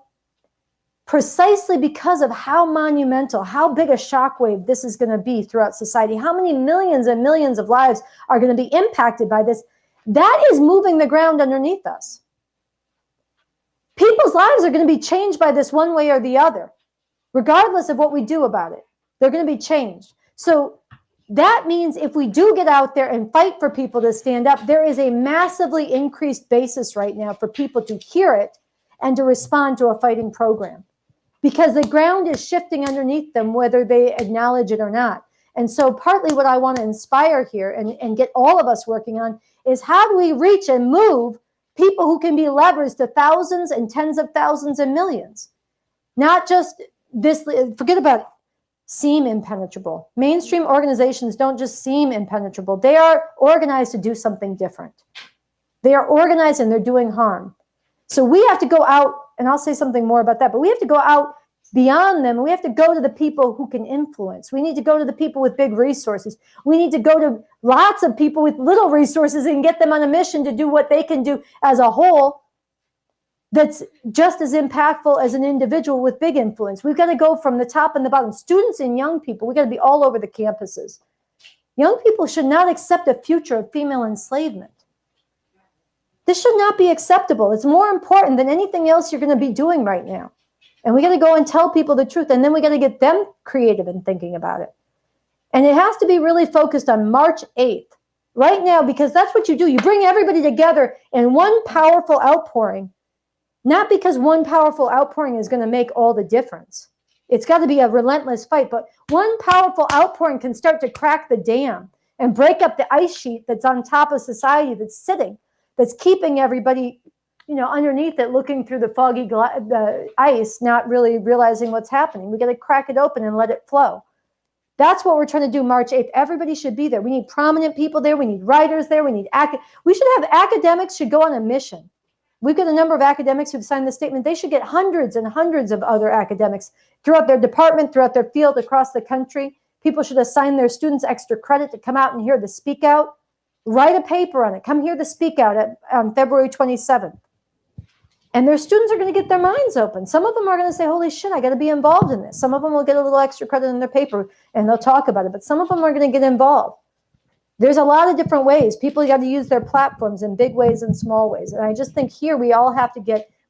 precisely because of how monumental, how big a shockwave this is going to be throughout society, how many millions and millions of lives are going to be impacted by this, that is moving the ground underneath us. People's lives are going to be changed by this one way or the other, regardless of what we do about it. They're going to be changed. So that means if we do get out there and fight for people to stand up, there is a massively increased basis right now for people to hear it and to respond to a fighting program, because the ground is shifting underneath them, whether they acknowledge it or not. And so partly what I want to inspire here and get all of us working on is, how do we reach and move people who can be levers to thousands and tens of thousands and millions? Not just this, forget about it. Seem impenetrable. Mainstream organizations don't just seem impenetrable. They are organized to do something different. They are organized and they're doing harm. So we have to go out, and I'll say something more about that, but we have to go out beyond them. We have to go to the people who can influence. We need to go to the people with big resources. We need to go to lots of people with little resources and get them on a mission to do what they can do as a whole, that's just as impactful as an individual with big influence. We've got to go from the top and the bottom. Students and young people, we've got to be all over the campuses. Young people should not accept a future of female enslavement. This should not be acceptable. It's more important than anything else you're going to be doing right now. And we got to go and tell people the truth, and then we got to get them creative in thinking about it. And it has to be really focused on March 8th, right now, because that's what you do. You bring everybody together in one powerful outpouring. Not because one powerful outpouring is going to make all the difference. It's got to be a relentless fight. But one powerful outpouring can start to crack the dam and break up the ice sheet that's on top of society, that's sitting, that's keeping everybody, underneath it, looking through the foggy ice, not really realizing what's happening. We got to crack it open and let it flow. That's what we're trying to do March 8th. Everybody should be there. We need prominent people there. We need writers there. We should have academics should go on a mission. We've got a number of academics who've signed the statement. They should get hundreds and hundreds of other academics throughout their department, throughout their field, across the country. People should assign their students extra credit to come out and hear the speak out. Write a paper on it. Come hear the speak out on February 27th. And their students are going to get their minds open. Some of them are going to say, holy shit, I got to be involved in this. Some of them will get a little extra credit in their paper and they'll talk about it. But some of them are going to get involved. There's a lot of different ways. People got to use their platforms in big ways and small ways. And I just think here we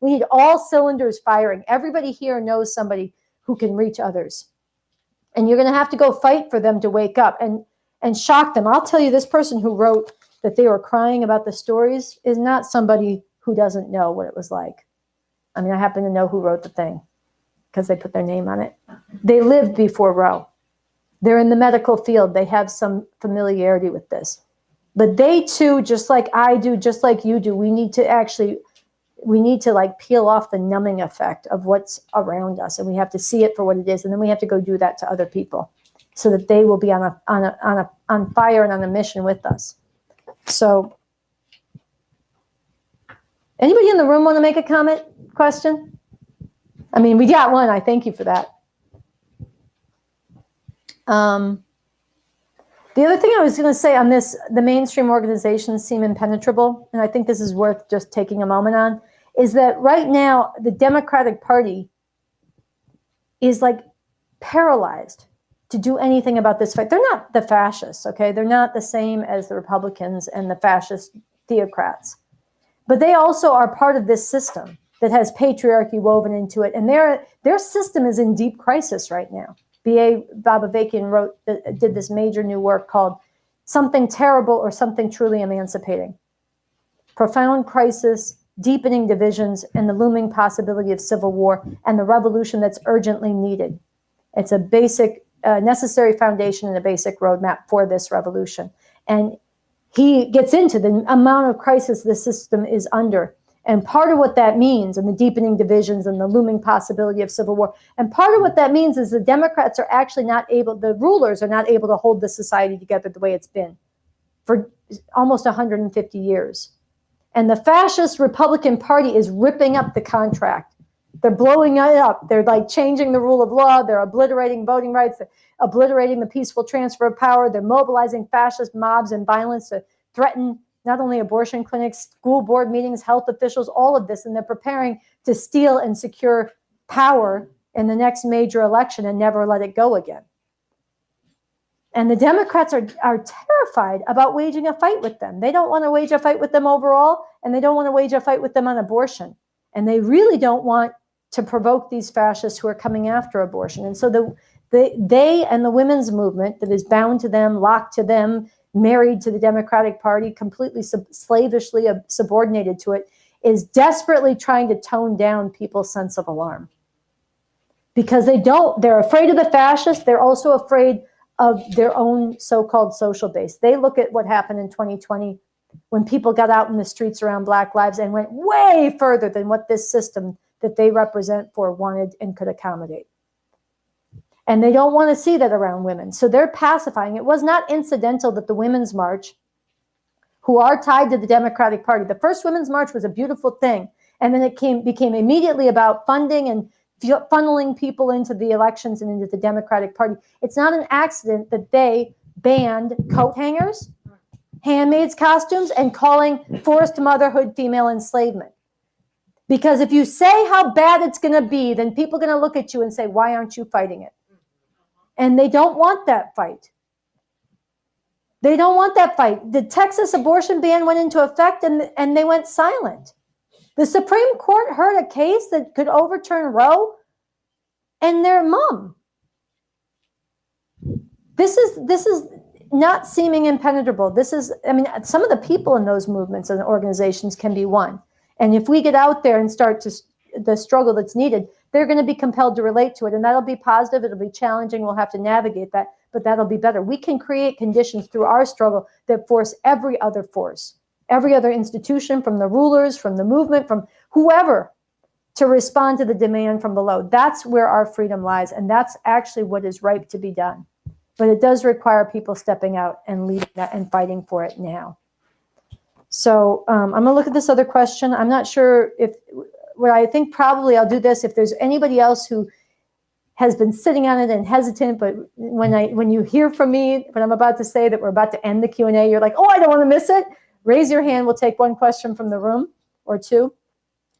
need all cylinders firing. Everybody here knows somebody who can reach others. And you're going to have to go fight for them to wake up and shock them. I'll tell you, this person who wrote that they were crying about the stories is not somebody who doesn't know what it was like. I mean, I happen to know who wrote the thing because they put their name on it. They lived before Roe. They're in the medical field. They have some familiarity with this. But they too, just like I do, just like you do, we need to actually we need to like peel off the numbing effect of what's around us, and we have to see it for what it is, and then we have to go do that to other people so that they will be on fire and on a mission with us. So anybody in the room want to make a comment, question? I mean, we got one. I thank you for that. The other thing I was going to say on this, the mainstream organizations seem impenetrable, and I think this is worth just taking a moment on, is that right now the Democratic Party is like paralyzed to do anything about this fight. They're not the fascists, okay? They're not the same as the Republicans and the fascist theocrats. But they also are part of this system that has patriarchy woven into it, and their system is in deep crisis right now. B.A. Babavakian did this major new work called Something Terrible or Something Truly Emancipating. Profound crisis, deepening divisions, and the looming possibility of civil war and the revolution that's urgently needed. It's a basic, necessary foundation and a basic roadmap for this revolution. And he gets into the amount of crisis the system is under. And part of what that means, and the deepening divisions and the looming possibility of civil war, and part of what that means is the Democrats are actually not able, the rulers are not able to hold the society together the way it's been for almost 150 years. And the fascist Republican Party is ripping up the contract. They're blowing it up. They're like changing the rule of law. They're obliterating voting rights. They're obliterating the peaceful transfer of power. They're mobilizing fascist mobs and violence to threaten not only abortion clinics, school board meetings, health officials, all of this, and they're preparing to steal and secure power in the next major election and never let it go again. And the Democrats are terrified about waging a fight with them. They don't want to wage a fight with them overall, and they don't want to wage a fight with them on abortion. And they really don't want to provoke these fascists who are coming after abortion. And so they and the women's movement that is bound to them, locked to them, married to the Democratic Party, completely slavishly subordinated to it, is desperately trying to tone down people's sense of alarm. Because they're afraid of the fascists, they're also afraid of their own so-called social base. They look at what happened in 2020 when people got out in the streets around Black lives and went way further than what this system that they represent for wanted and could accommodate. And they don't want to see that around women. So they're pacifying. It was not incidental that the Women's March, who are tied to the Democratic Party, the first Women's March was a beautiful thing. And then it became immediately about funding and funneling people into the elections and into the Democratic Party. It's not an accident that they banned coat hangers, handmaids' costumes, and calling forced motherhood female enslavement. Because if you say how bad it's going to be, then people are going to look at you and say, why aren't you fighting it? And they don't want that fight. They don't want that fight. The Texas abortion ban went into effect and they went silent. The Supreme Court heard a case that could overturn Roe and they're mum. This is not seeming impenetrable. Some of the people in those movements and organizations can be won. And if we get out there and start the struggle that's needed, they're going to be compelled to relate to it. And that'll be positive. It'll be challenging. We'll have to navigate that, but that'll be better. We can create conditions through our struggle that force every other institution, from the rulers, from the movement, from whoever, to respond to the demand from below. That's where our freedom lies. And that's actually what is ripe to be done. But it does require people stepping out and leading that and fighting for it now. So I'm going to look at this other question. I'm not sure I think probably I'll do this if there's anybody else who has been sitting on it and hesitant, but when you hear from me, what I'm about to say, that we're about to end the Q&A, you're like, oh, I don't want to miss it. Raise your hand. We'll take one question from the room or two.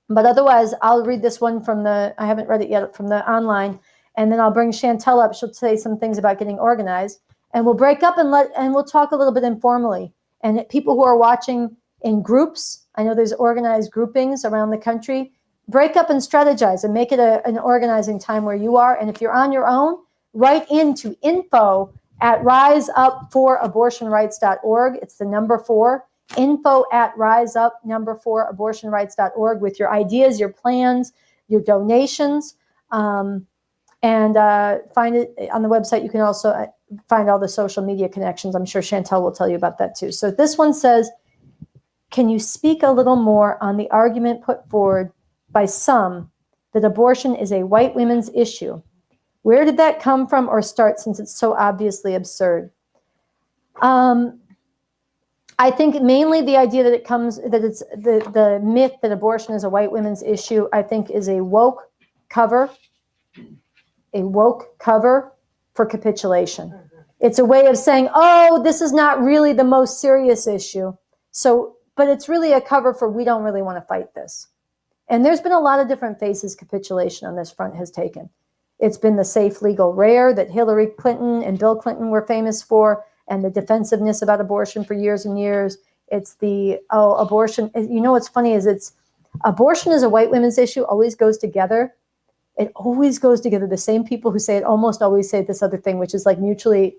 But otherwise, I'll read this one I haven't read it yet, from the online. And then I'll bring Chantal up. She'll say some things about getting organized. And we'll break up and we'll talk a little bit informally. And people who are watching in groups, I know there's organized groupings around the country, break up and strategize and make it an organizing time where you are. And if you're on your own, write into info@riseupforabortionrights.org. It's the number 4, info@riseupforabortionrights.org with your ideas, your plans, your donations. And find it on the website. You can also find all the social media connections. I'm sure Chantal will tell you about that too. So this one says, can you speak a little more on the argument put forward by some that abortion is a white women's issue? Where did that come from or start, since it's so obviously absurd? I think mainly the idea that it's the myth that abortion is a white women's issue, I think is a woke cover for capitulation. It's a way of saying, oh, this is not really the most serious issue. So, but it's really a cover for, we don't really want to fight this. And there's been a lot of different phases capitulation on this front has taken. It's been the safe, legal, rare that Hillary Clinton and Bill Clinton were famous for, and the defensiveness about abortion for years and years. It's the, abortion. You know what's funny is abortion is a white women's issue always goes together. It always goes together. The same people who say it almost always say this other thing, which is like mutually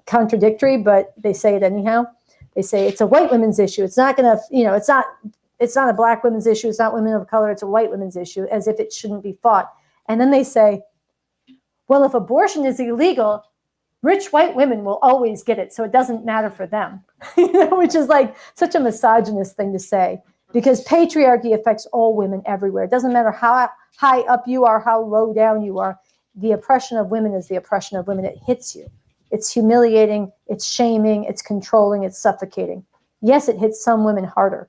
contradictory, but they say it anyhow. They say it's a white women's issue. It's not going to, it's not a black women's issue. It's not women of color. It's a white women's issue, as if it shouldn't be fought. And then they say, well, if abortion is illegal, rich white women will always get it, so it doesn't matter for them, which is like such a misogynist thing to say, because patriarchy affects all women everywhere. It doesn't matter how high up you are, how low down you are. The oppression of women is the oppression of women. It hits you. It's humiliating, it's shaming, it's controlling, it's suffocating. Yes, it hits some women harder.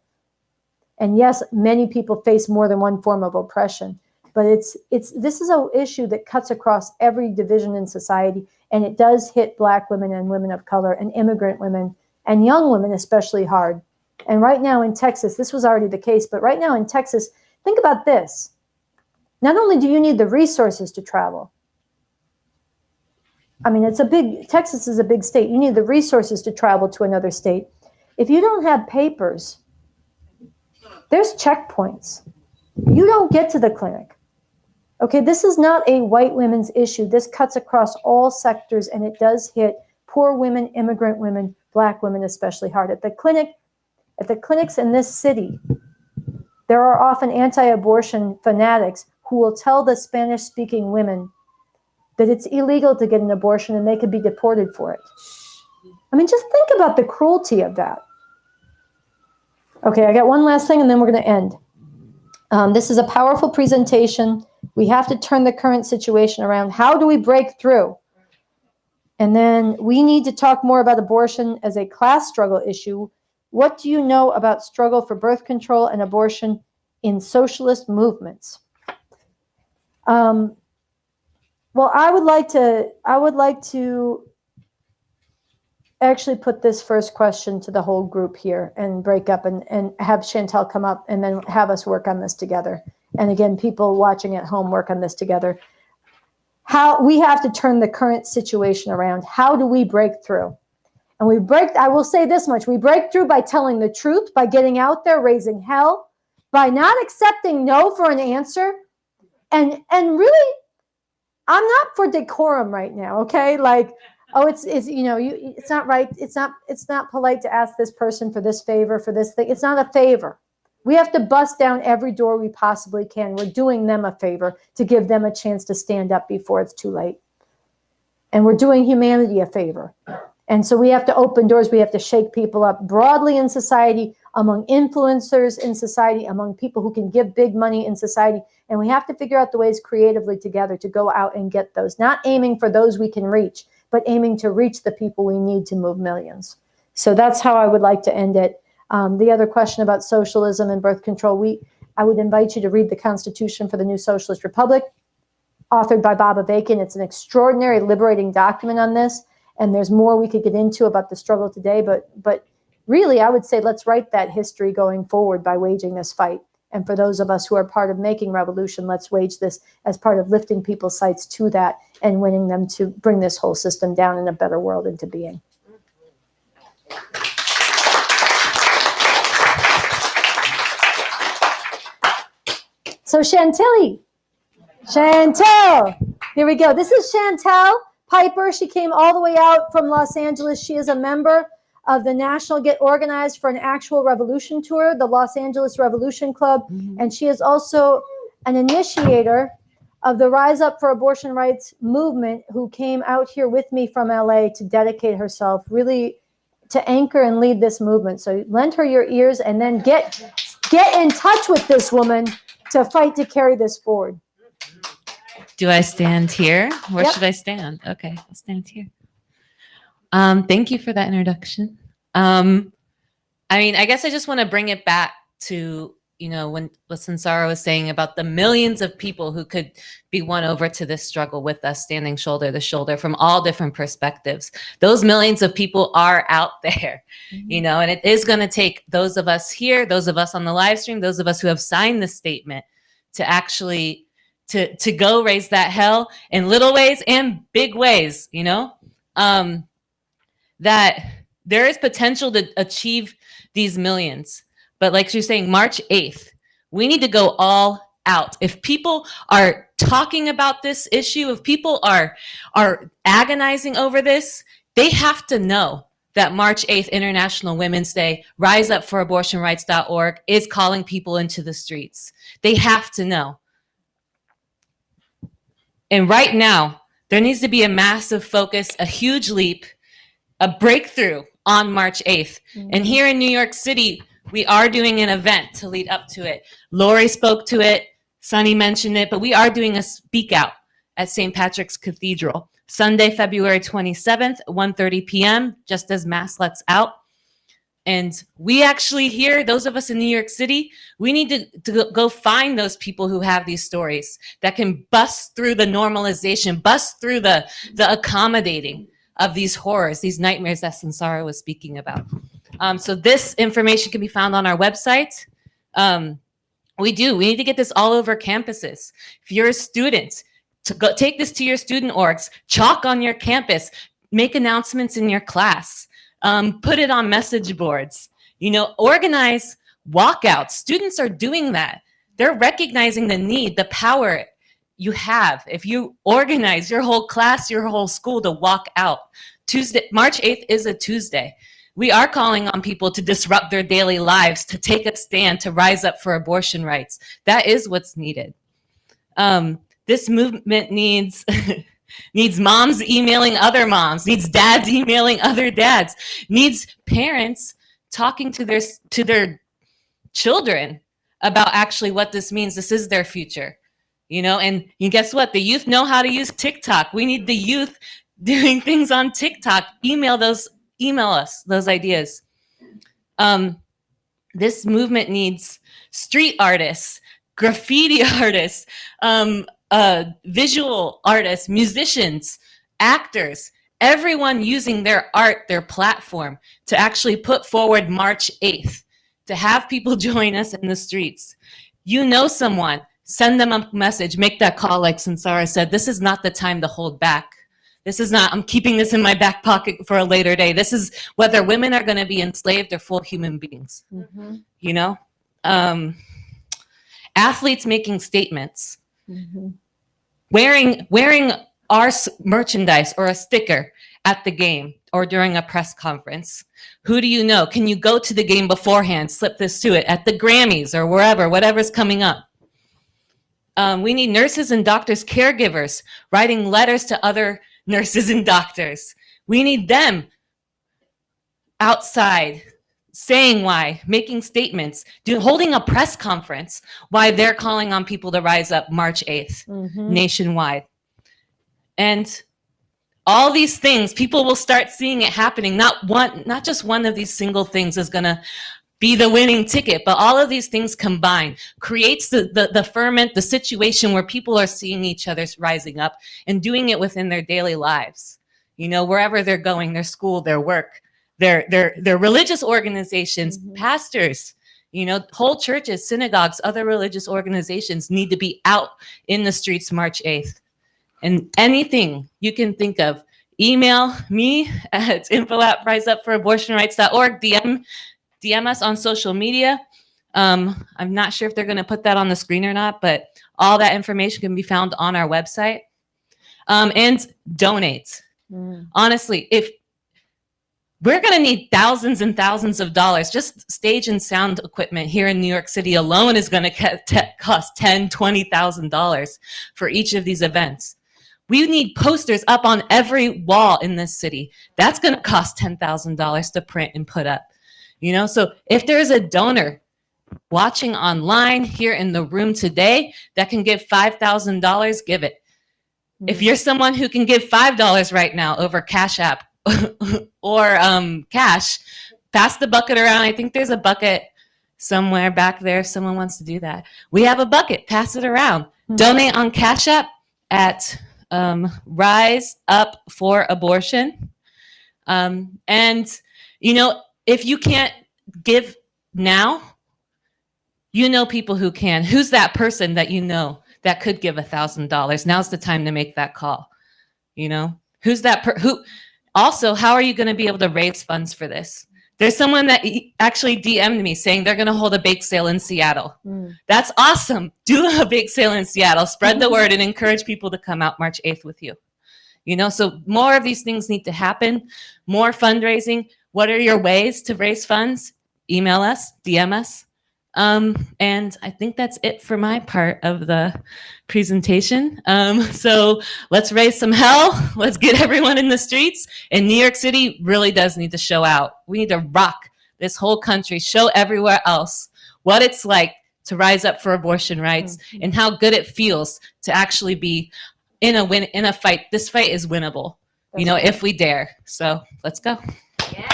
And yes, many people face more than one form of oppression. But this is an issue that cuts across every division in society, and it does hit Black women and women of color and immigrant women and young women especially hard. And right now in Texas, this was already the case, but right now in Texas, think about this. Not only do you need the resources to travel, I mean, Texas is a big state. You need the resources to travel to another state. If you don't have papers, there's checkpoints. You don't get to the clinic. Okay, this is not a white women's issue. This cuts across all sectors, and it does hit poor women, immigrant women, Black women especially hard. At the clinics in this city, there are often anti-abortion fanatics who will tell the Spanish-speaking women that it's illegal to get an abortion and they could be deported for it. I mean, just think about the cruelty of that. Okay, I got one last thing and then we're going to end. This is a powerful presentation. We have to turn the current situation around. How do we break through? And then we need to talk more about abortion as a class struggle issue. What do you know about struggle for birth control and abortion in socialist movements? Well, I would like to actually put this first question to the whole group here and break up and have Chantal come up and then have us work on this together. And again, people watching at home work on this together. How we have to turn the current situation around. How do we break through? And I will say this much, we break through by telling the truth, by getting out there, raising hell, by not accepting no for an answer. And really, I'm not for decorum right now, okay? Like, oh, it's not right. It's not polite to ask this person for this favor, for this thing. It's not a favor. We have to bust down every door we possibly can. We're doing them a favor to give them a chance to stand up before it's too late. And we're doing humanity a favor. And so we have to open doors. We have to shake people up broadly in society, among influencers in society, among people who can give big money in society. And we have to figure out the ways creatively together to go out and get those, not aiming for those we can reach, but aiming to reach the people we need to move millions. So that's how I would like to end it. The other question about socialism and birth control, I would invite you to read the Constitution for the New Socialist Republic, authored by Bob Avakian. It's an extraordinary, liberating document on this. And there's more we could get into about the struggle today. But really, I would say let's write that history going forward by waging this fight. And for those of us who are part of making revolution, let's wage this as part of lifting people's sights to that and winning them to bring this whole system down in a better world into being. So Chantal, here we go. This is Chantal Piper. She came all the way out from Los Angeles. She is a member of the National Get Organized for an Actual Revolution Tour, the Los Angeles Revolution Club. And she is also an initiator of the Rise Up for Abortion Rights movement, who came out here with me from LA to dedicate herself really to anchor and lead this movement. So lend her your ears and then get in touch with this woman to fight to carry this forward. Do I stand here? Where Yep. should I stand? Okay, I'll stand here. Thank you for that introduction. I guess I just want to bring it back to, what Censara was saying about the millions of people who could be won over to this struggle with us, standing shoulder to shoulder from all different perspectives. Those millions of people are out there, and it is going to take those of us here, those of us on the live stream, those of us who have signed the statement to actually to go raise that hell in little ways and big ways, that there is potential to achieve these millions. But like you're saying, March 8th, we need to go all out. If people are talking about this issue, if people are agonizing over this, they have to know that March 8th, International Women's Day, RiseUpForAbortionRights.org is calling people into the streets. They have to know. And right now, there needs to be a massive focus, a huge leap, a breakthrough on March 8th. And here in New York City, we are doing an event to lead up to it. Lori spoke to it, Sunny mentioned it, but we are doing a speak out at St. Patrick's Cathedral, Sunday, February 27th, 1:30 p.m., just as Mass lets out. And we actually here, those of us in New York City, we need to go find those people who have these stories that can bust through the normalization, bust through the accommodating of these horrors, these nightmares that Sunsara was speaking about. So this information can be found on our website. We need to get this all over campuses. If you're a student, take this to your student orgs, chalk on your campus, make announcements in your class, put it on message boards, organize walkouts. Students are doing that. They're recognizing the need, the power you have if you organize your whole class, your whole school to walk out. March 8th is a Tuesday. We are calling on people to disrupt their daily lives, to take a stand, to rise up for abortion rights. That is what's needed. This movement needs moms emailing other moms, needs dads emailing other dads, needs parents talking to their children about actually what this means. This is their future, and guess what? The youth know how to use TikTok. We need the youth doing things on TikTok. Email us those ideas. This movement needs street artists, graffiti artists, visual artists, musicians, actors, everyone using their art, their platform to actually put forward March 8th, to have people join us in the streets. Someone, send them a message, make that call like Sunsara said. This is not the time to hold back. This is not, I'm keeping this in my back pocket for a later day. This is whether women are going to be enslaved or full human beings. Athletes making statements. Wearing our merchandise or a sticker at the game or during a press conference. Who do you know? Can you go to the game beforehand, slip this to it at the Grammys or whatever's coming up? We need nurses and doctors, caregivers, writing letters to other nurses and doctors. We need them outside saying why, making statements, holding a press conference, why they're calling on people to rise up March 8th nationwide. And all these things, people will start seeing it happening. Not just one of these single things is going to be the winning ticket, but all of these things combined creates the ferment, the situation where people are seeing each other rising up and doing it within their daily lives, wherever they're going, their school, their work, their religious organizations, pastors, whole churches, synagogues, other religious organizations need to be out in the streets March 8th. And anything you can think of, email me at info@riseupforabortionrights.org, DM us on social media. I'm not sure if they're going to put that on the screen or not, but all that information can be found on our website. And donate. Honestly, if we're going to need thousands and thousands of dollars, just stage and sound equipment here in New York City alone is going to cost $10,000, $20,000 for each of these events. We need posters up on every wall in this city. That's going to cost $10,000 to print and put up. You know, so if there's a donor watching online here in the room today that can give $5,000, give it. If you're someone who can give $5 right now over Cash App or cash, pass the bucket around. I think there's a bucket somewhere back there if someone wants to do that. We have a bucket. Pass it around. Donate on Cash App at Rise Up for Abortion. And, you know, if you can't give now, you know people who can. Who's that person that you know that could give $1,000? Now's the time to make that call. You know, who's that who? Also, how are you going to be able to raise funds for this? There's someone that actually DM'd me saying they're going to hold a bake sale in Seattle. That's awesome. Do a bake sale in Seattle. Spread the word and encourage people to come out March 8th with you. You know, so more of these things need to happen. More fundraising. What are your ways to raise funds? Email us, DM us. And I think that's it for my part of the presentation. So let's raise some hell. Let's get everyone in the streets. And New York City really does need to show out. We need to rock this whole country, show everywhere else what it's like to rise up for abortion rights and how good it feels to actually be in a fight. This fight is winnable, you know, if we dare. So let's go. Yeah.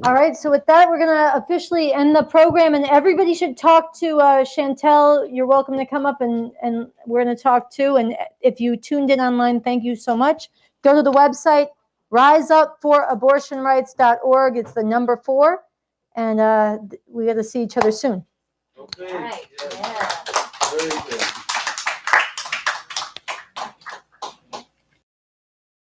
All right, so with that, we're going to officially end the program, and everybody should talk to Chantal. You're welcome to come up, and we're going to talk too. And if you tuned in online, thank you so much. Go to the website, riseupforabortionrights.org. It's the number 4, and we got to see each other soon. Okay. All right. Yeah. Very good.